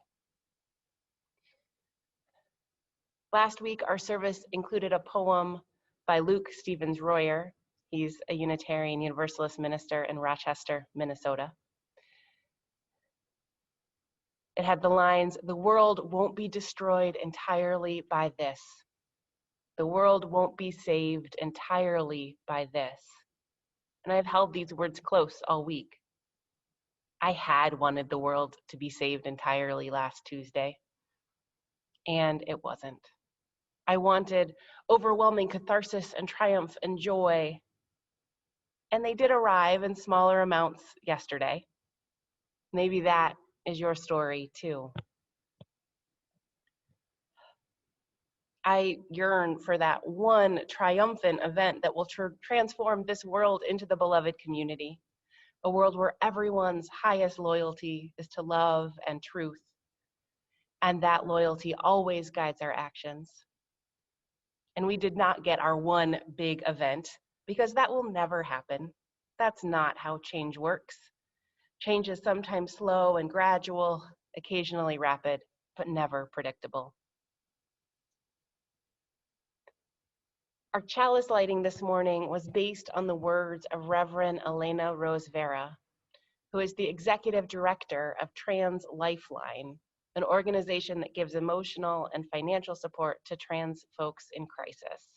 Last week, our service included a poem by Luke Stevens Royer. He's a Unitarian Universalist minister in Rochester, Minnesota. It had the lines, "The world won't be destroyed entirely by this. The world won't be saved entirely by this." And I've held these words close all week. I had wanted the world to be saved entirely last Tuesday, and it wasn't. I wanted overwhelming catharsis and triumph and joy, and they did arrive in smaller amounts yesterday. Maybe that is your story too. I yearn for that one triumphant event that will transform this world into the beloved community, a world where everyone's highest loyalty is to love and truth, and that loyalty always guides our actions. And we did not get our one big event, because that will never happen. That's not how change works. Change is sometimes slow and gradual, occasionally rapid, but never predictable. Our chalice lighting this morning was based on the words of Reverend Elena Rose Vera, who is the executive director of Trans Lifeline, an organization that gives emotional and financial support to trans folks in crisis.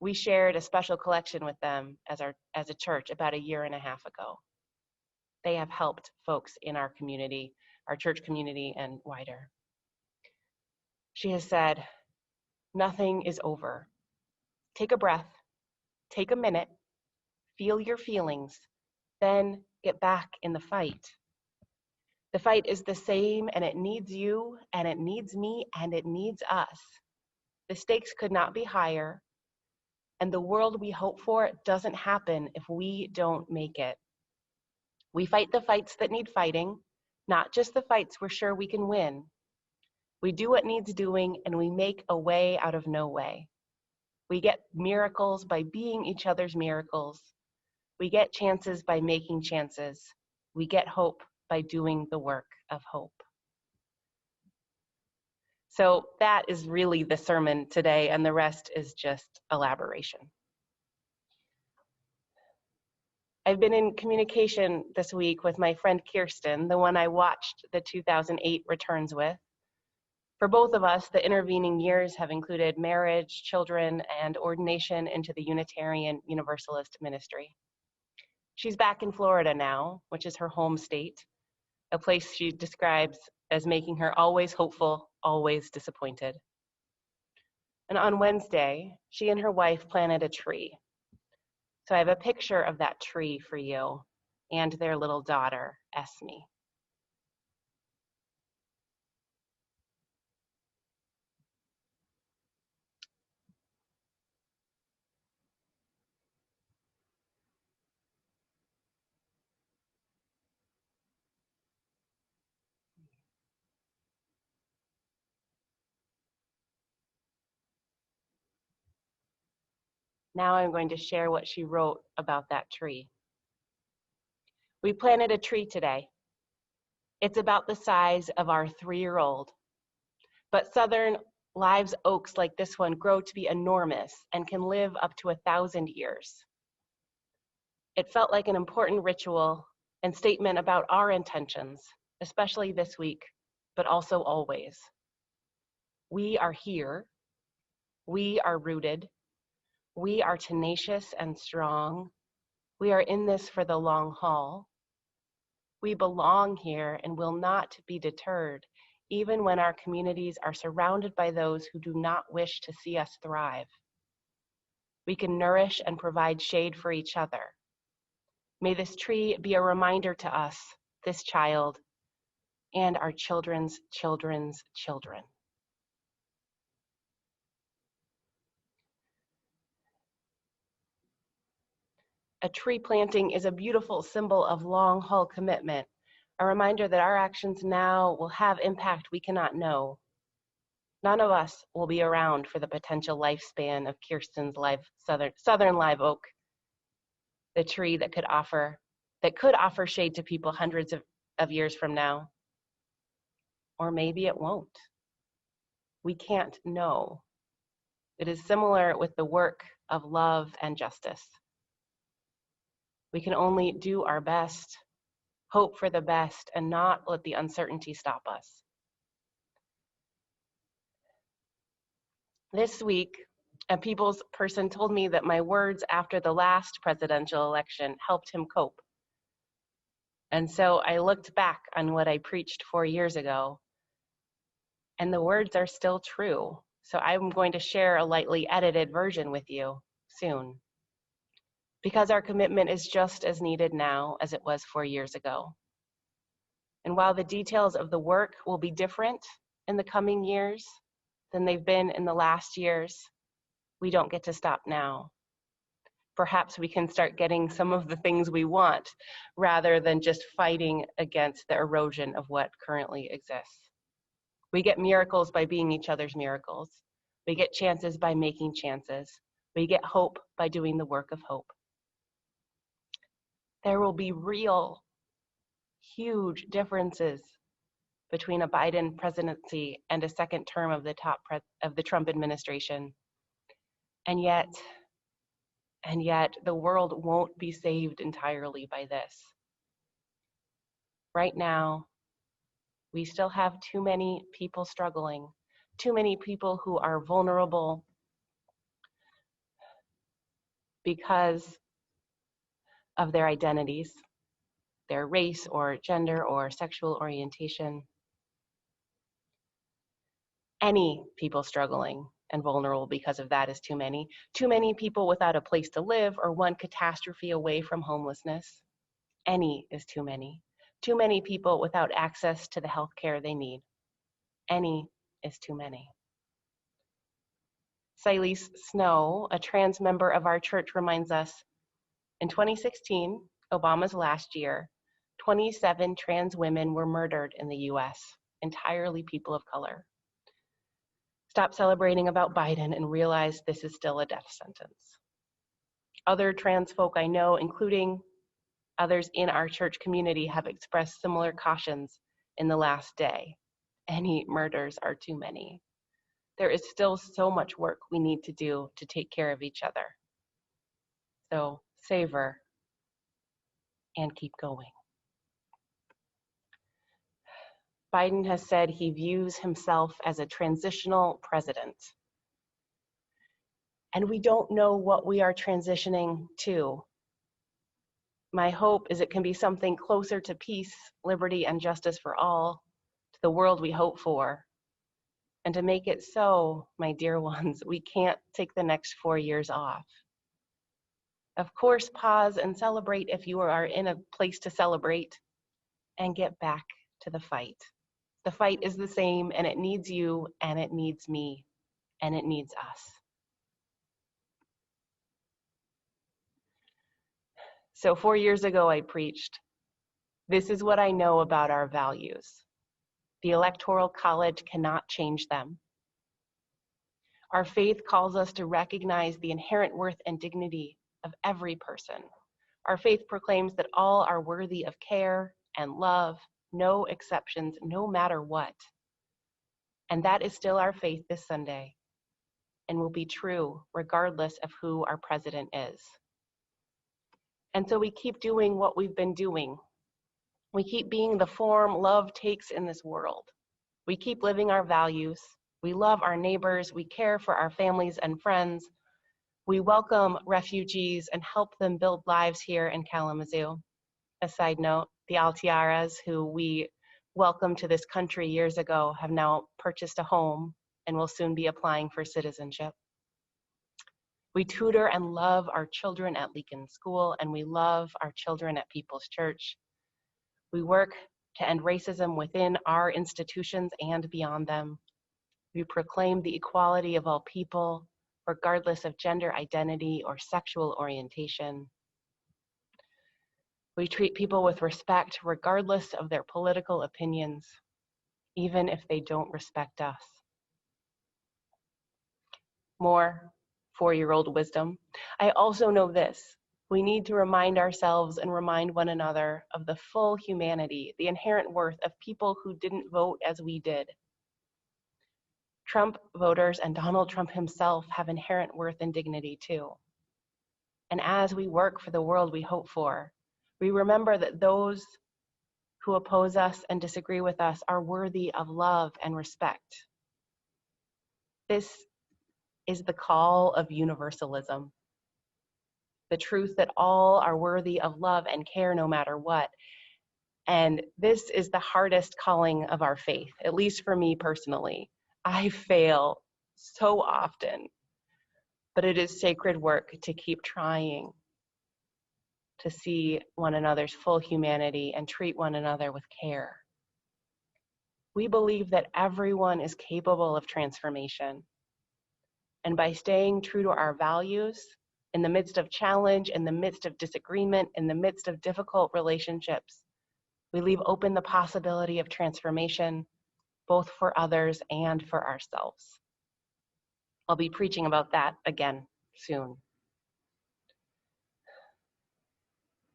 We shared a special collection with them as a church about 1.5 years ago. They have helped folks in our community, our church community, and wider. She has said, "Nothing is over. Take a breath, take a minute, feel your feelings, then get back in the fight. The fight is the same, and it needs you, and it needs me, and it needs us. The stakes could not be higher, and the world we hope for doesn't happen if we don't make it. We fight the fights that need fighting, not just the fights we're sure we can win. We do what needs doing, and we make a way out of no way. We get miracles by being each other's miracles. We get chances by making chances. We get hope by doing the work of hope." So that is really the sermon today, and the rest is just elaboration. I've been in communication this week with my friend Kirsten, the one I watched the 2008 returns with. For both of us, the intervening years have included marriage, children, and ordination into the Unitarian Universalist ministry. She's back in Florida now, which is her home state, a place she describes as making her always hopeful, always disappointed. And on Wednesday, she and her wife planted a tree. So I have a picture of that tree for you and their little daughter, Esme. Now I'm going to share what she wrote about that tree. We planted a tree today. It's about the size of our 3-year-old. But Southern live oaks like this one grow to be enormous and can live up to 1,000 years. It felt like an important ritual and statement about our intentions, especially this week, but also always. We are here. We are rooted. We are tenacious and strong. We are in this for the long haul. We belong here and will not be deterred, even when our communities are surrounded by those who do not wish to see us thrive. We can nourish and provide shade for each other. May this tree be a reminder to us, this child, and our children's children's children. A tree planting is a beautiful symbol of long-haul commitment, a reminder that our actions now will have impact we cannot know. None of us will be around for the potential lifespan of Kirsten's southern live oak, the tree that could offer shade to people hundreds of years from now. Or maybe it won't. We can't know. It is similar with the work of love and justice. We can only do our best, hope for the best, and not let the uncertainty stop us. This week, a people's person told me that my words after the last presidential election helped him cope. And so I looked back on what I preached 4 years ago, and the words are still true. So I'm going to share a lightly edited version with you soon, because our commitment is just as needed now as it was 4 years ago. And while the details of the work will be different in the coming years than they've been in the last years, we don't get to stop now. Perhaps we can start getting some of the things we want rather than just fighting against the erosion of what currently exists. We get miracles by being each other's miracles. We get chances by making chances. We get hope by doing the work of hope. There will be real, huge differences between a Biden presidency and a second term of the Trump administration. And yet the world won't be saved entirely by this. Right now, we still have too many people struggling, too many people who are vulnerable because of their identities, their race or gender or sexual orientation. Any people struggling and vulnerable because of that is too many. Too many people without a place to live or one catastrophe away from homelessness. Any is too many. Too many people without access to the health care they need. Any is too many. Silas Snow, a trans member of our church, reminds us, in 2016, Obama's last year, 27 trans women were murdered in the US, entirely people of color. Stop celebrating about Biden and realize this is still a death sentence. Other trans folk I know, including others in our church community, have expressed similar cautions in the last day. Any murders are too many. There is still so much work we need to do to take care of each other. So savor and keep going. Biden has said he views himself as a transitional president. And we don't know what we are transitioning to. My hope is it can be something closer to peace, liberty, and justice for all, to the world we hope for. And to make it so, my dear ones, we can't take the next 4 years off. Of course, pause and celebrate if you are in a place to celebrate, and get back to the fight. The fight is the same, and it needs you, and it needs me, and it needs us. So 4 years ago, I preached, this is what I know about our values. The Electoral College cannot change them. Our faith calls us to recognize the inherent worth and dignity of every person. Our faith proclaims that all are worthy of care and love, no exceptions, no matter what. And that is still our faith this Sunday, and will be true regardless of who our president is. And so we keep doing what we've been doing. We keep being the form love takes in this world. We keep living our values. We love our neighbors. We care for our families and friends. We welcome refugees and help them build lives here in Kalamazoo. A side note, the Altiaras, who we welcomed to this country years ago, have now purchased a home and will soon be applying for citizenship. We tutor and love our children at Leakin School, and we love our children at People's Church. We work to end racism within our institutions and beyond them. We proclaim the equality of all people, regardless of gender identity or sexual orientation. We treat people with respect, regardless of their political opinions, even if they don't respect us. More 4-year-old wisdom. I also know this. We need to remind ourselves and remind one another of the full humanity, the inherent worth of people who didn't vote as we did. Trump voters and Donald Trump himself have inherent worth and dignity too. And as we work for the world we hope for, we remember that those who oppose us and disagree with us are worthy of love and respect. This is the call of universalism. The truth that all are worthy of love and care no matter what. And this is the hardest calling of our faith, at least for me personally. I fail so often, but it is sacred work to keep trying to see one another's full humanity and treat one another with care. We believe that everyone is capable of transformation. And by staying true to our values, in the midst of challenge, in the midst of disagreement, in the midst of difficult relationships, we leave open the possibility of transformation, both for others and for ourselves. I'll be preaching about that again soon.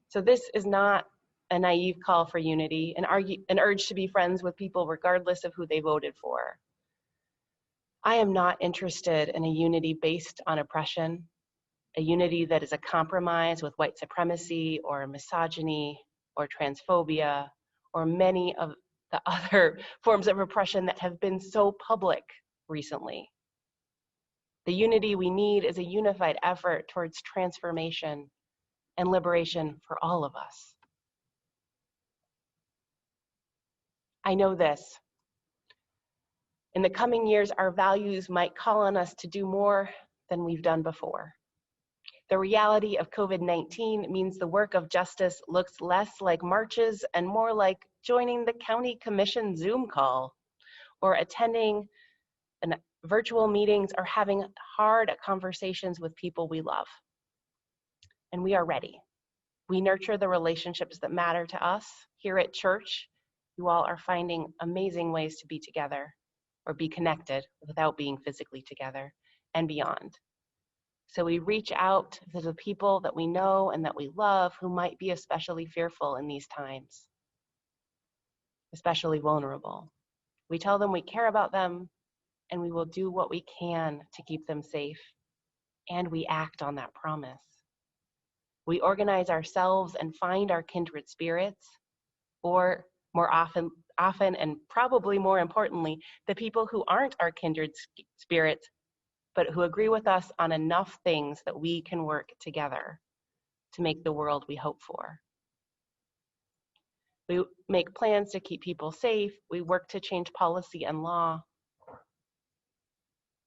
So this is not a naive call for unity, an urge to be friends with people regardless of who they voted for. I am not interested in a unity based on oppression, a unity that is a compromise with white supremacy or misogyny or transphobia or many of the other forms of oppression that have been so public recently. The unity we need is a unified effort towards transformation and liberation for all of us. I know this. In the coming years, our values might call on us to do more than we've done before. The reality of COVID-19 means the work of justice looks less like marches and more like joining the county commission Zoom call or attending virtual meetings or having hard conversations with people we love. And we are ready. We nurture the relationships that matter to us. Here at church, you all are finding amazing ways to be together or be connected without being physically together and beyond. So we reach out to the people that we know and that we love who might be especially fearful in these times, especially vulnerable. We tell them we care about them and we will do what we can to keep them safe, and we act on that promise. We organize ourselves and find our kindred spirits, or more often and probably more importantly, the people who aren't our kindred spirits, but who agree with us on enough things that we can work together to make the world we hope for. We make plans to keep people safe. We work to change policy and law.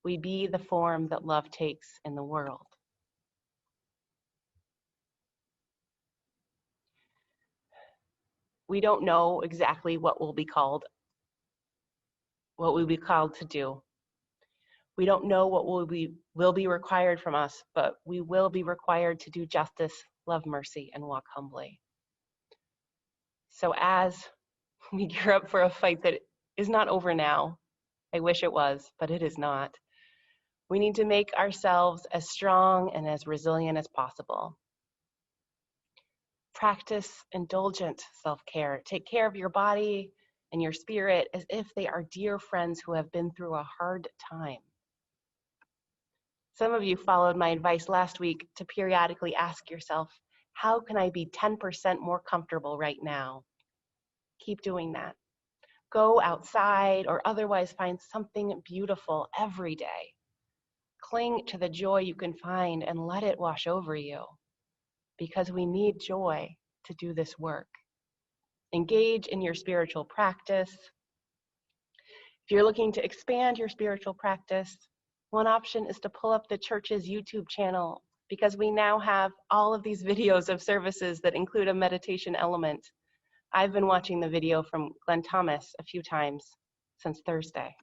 We be the form that love takes in the world. We don't know exactly what we'll be called to do. We don't know what will be required from us, but we will be required to do justice, love mercy, and walk humbly. So as we gear up for a fight that is not over now, I wish it was, but it is not, We need to make ourselves as strong and as resilient as possible. Practice indulgent self-care. Take care of your body and your spirit as if they are dear friends who have been through a hard time. Some of you followed my advice last week to periodically ask yourself, how can I be 10% more comfortable right now? Keep doing that. Go outside or otherwise find something beautiful every day. Cling to the joy you can find and let it wash over you, because we need joy to do this work. Engage in your spiritual practice. If you're looking to expand your spiritual practice, one option is to pull up the church's YouTube channel, because we now have all of these videos of services that include a meditation element. I've been watching the video from Glenn Thomas a few times since Thursday.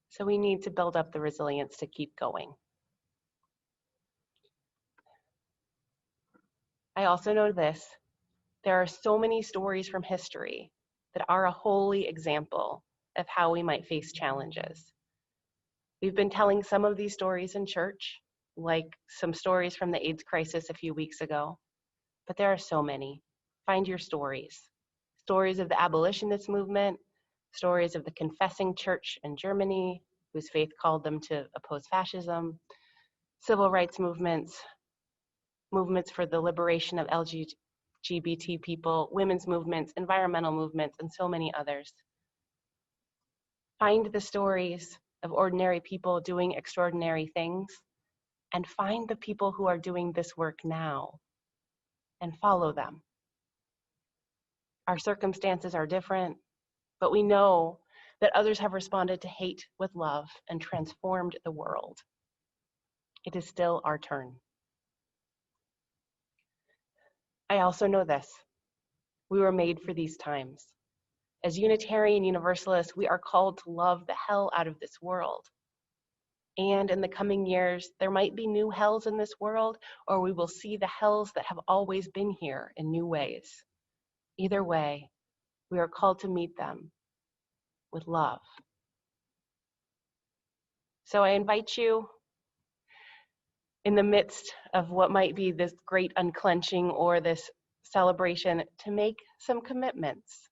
So we need to build up the resilience to keep going. I also know this: there are so many stories from history that are a holy example of how we might face challenges. We've been telling some of these stories in church, like some stories from the AIDS crisis a few weeks ago, but there are so many. Find your stories. Stories of the abolitionist movement, stories of the confessing church in Germany, whose faith called them to oppose fascism, civil rights movements, movements for the liberation of LGBT people, women's movements, environmental movements, and so many others. Find the stories of ordinary people doing extraordinary things, and find the people who are doing this work now, and follow them. Our circumstances are different, but we know that others have responded to hate with love and transformed the world. It is still our turn. I also know this: we were made for these times. As Unitarian Universalists, we are called to love the hell out of this world. And in the coming years, there might be new hells in this world, or we will see the hells that have always been here in new ways. Either way, we are called to meet them with love. So I invite you, in the midst of what might be this great unclenching or this celebration, to make some commitments.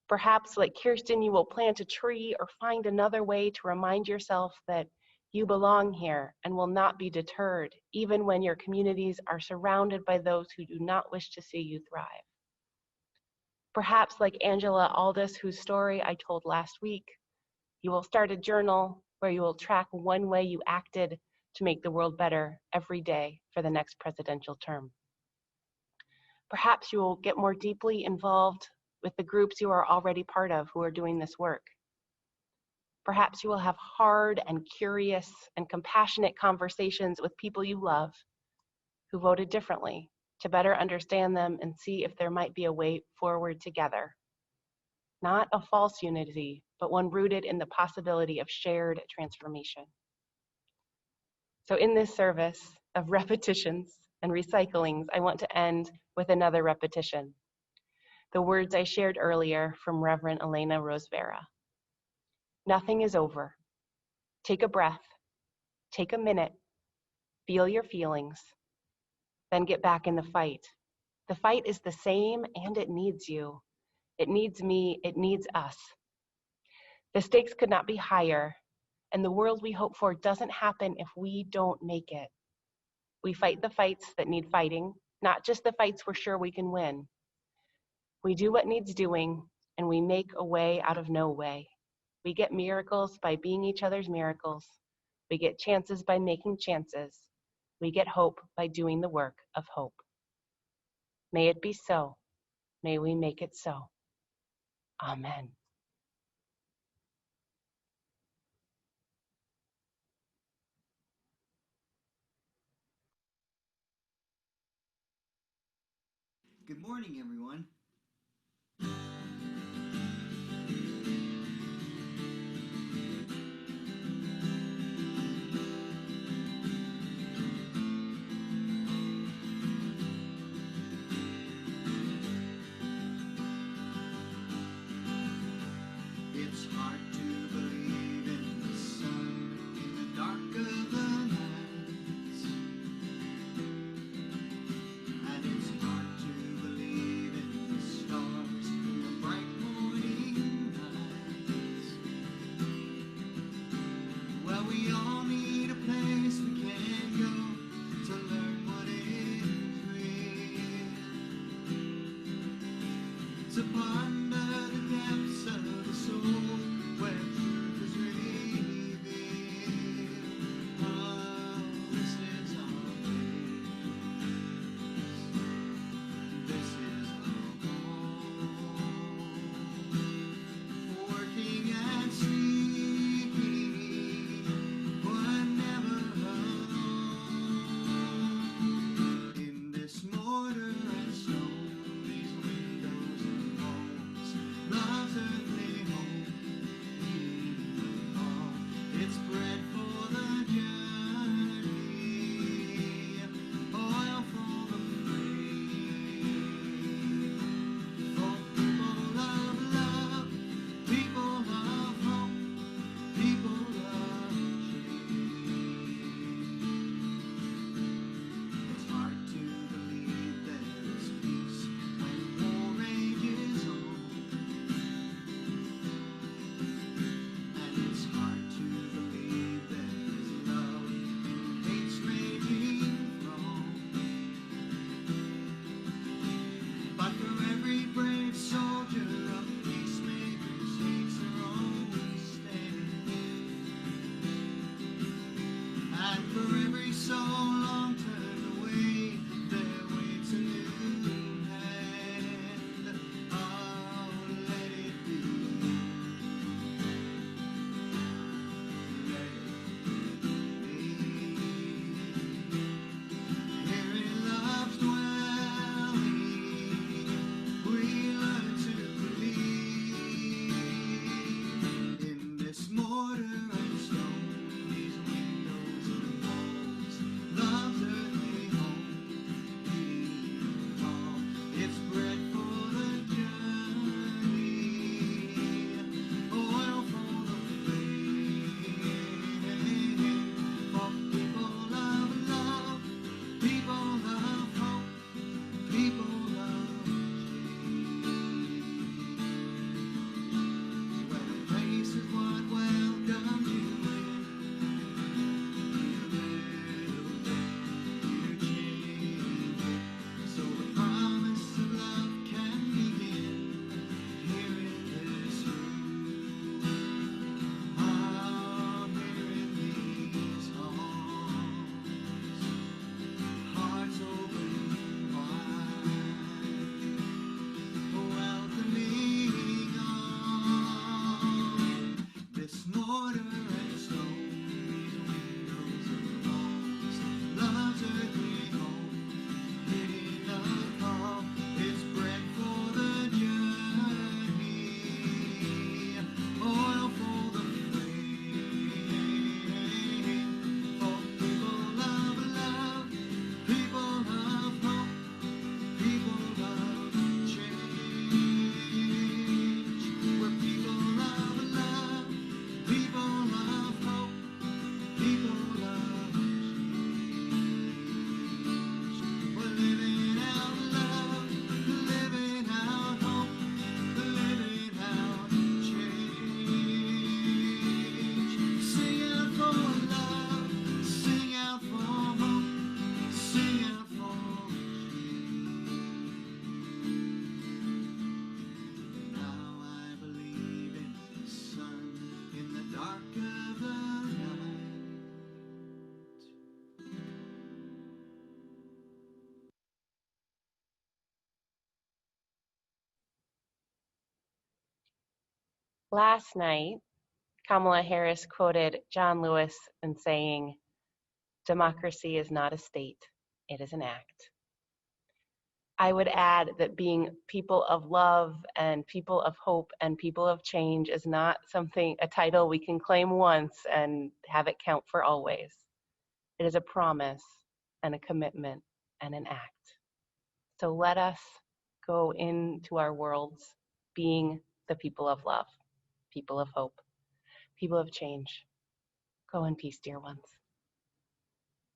Perhaps, like Kirsten, you will plant a tree or find another way to remind yourself that you belong here and will not be deterred, even when your communities are surrounded by those who do not wish to see you thrive. Perhaps, like Angela Aldis, whose story I told last week, you will start a journal where you will track one way you acted to make the world better every day for the next presidential term. Perhaps you will get more deeply involved with the groups you are already part of who are doing this work. Perhaps you will have hard and curious and compassionate conversations with people you love who voted differently, to better understand them and see if there might be a way forward together. Not a false unity, but one rooted in the possibility of shared transformation. So in this service of repetitions and recyclings, I want to end with another repetition. The words I shared earlier from Reverend Elena Rosevera. Nothing is over. Take a breath, take a minute, feel your feelings, then get back in the fight. The fight is the same and it needs you. It needs me, it needs us. The stakes could not be higher, and the world we hope for doesn't happen if we don't make it. We fight the fights that need fighting, not just the fights we're sure we can win. We do what needs doing, and we make a way out of no way. We get miracles by being each other's miracles. We get chances by making chances. We get hope by doing the work of hope. May it be so. May we make it so. Amen. Good morning, everyone. For every soul long turned away, there waits a new hand. Oh, let it be. Let it be. Here in love's dwelling, we learn to believe in this mortar and stone, these windows and walls, love's earthly home, we call. It's bread for the journey, oil for the flame, for people of love, people of hope, people of change. When a place is what welcomes you in, little bit you change it. So the promise of love can begin here in this room. Ah, here in these halls, hearts open wide, welcoming all. This mortar and stone, these windows and walls, love's earthly home, hitting a call. It's bread for the journey, oil for the flame, for people of love, people of hope, people of change. We're people of love, people of hope, people of change. We're living out love, living out hope, living out change. Sing out for love, sing out for hope, sing out for change. Now I believe in the sun in the dark of the night. Last night, Kamala Harris quoted John Lewis in saying, "Democracy is not a state, it is an act." I would add that being people of love and people of hope and people of change is not a title we can claim once and have it count for always. It is a promise and a commitment and an act. So let us go into our worlds being the people of love, people of hope, people of change. Go in peace, dear ones.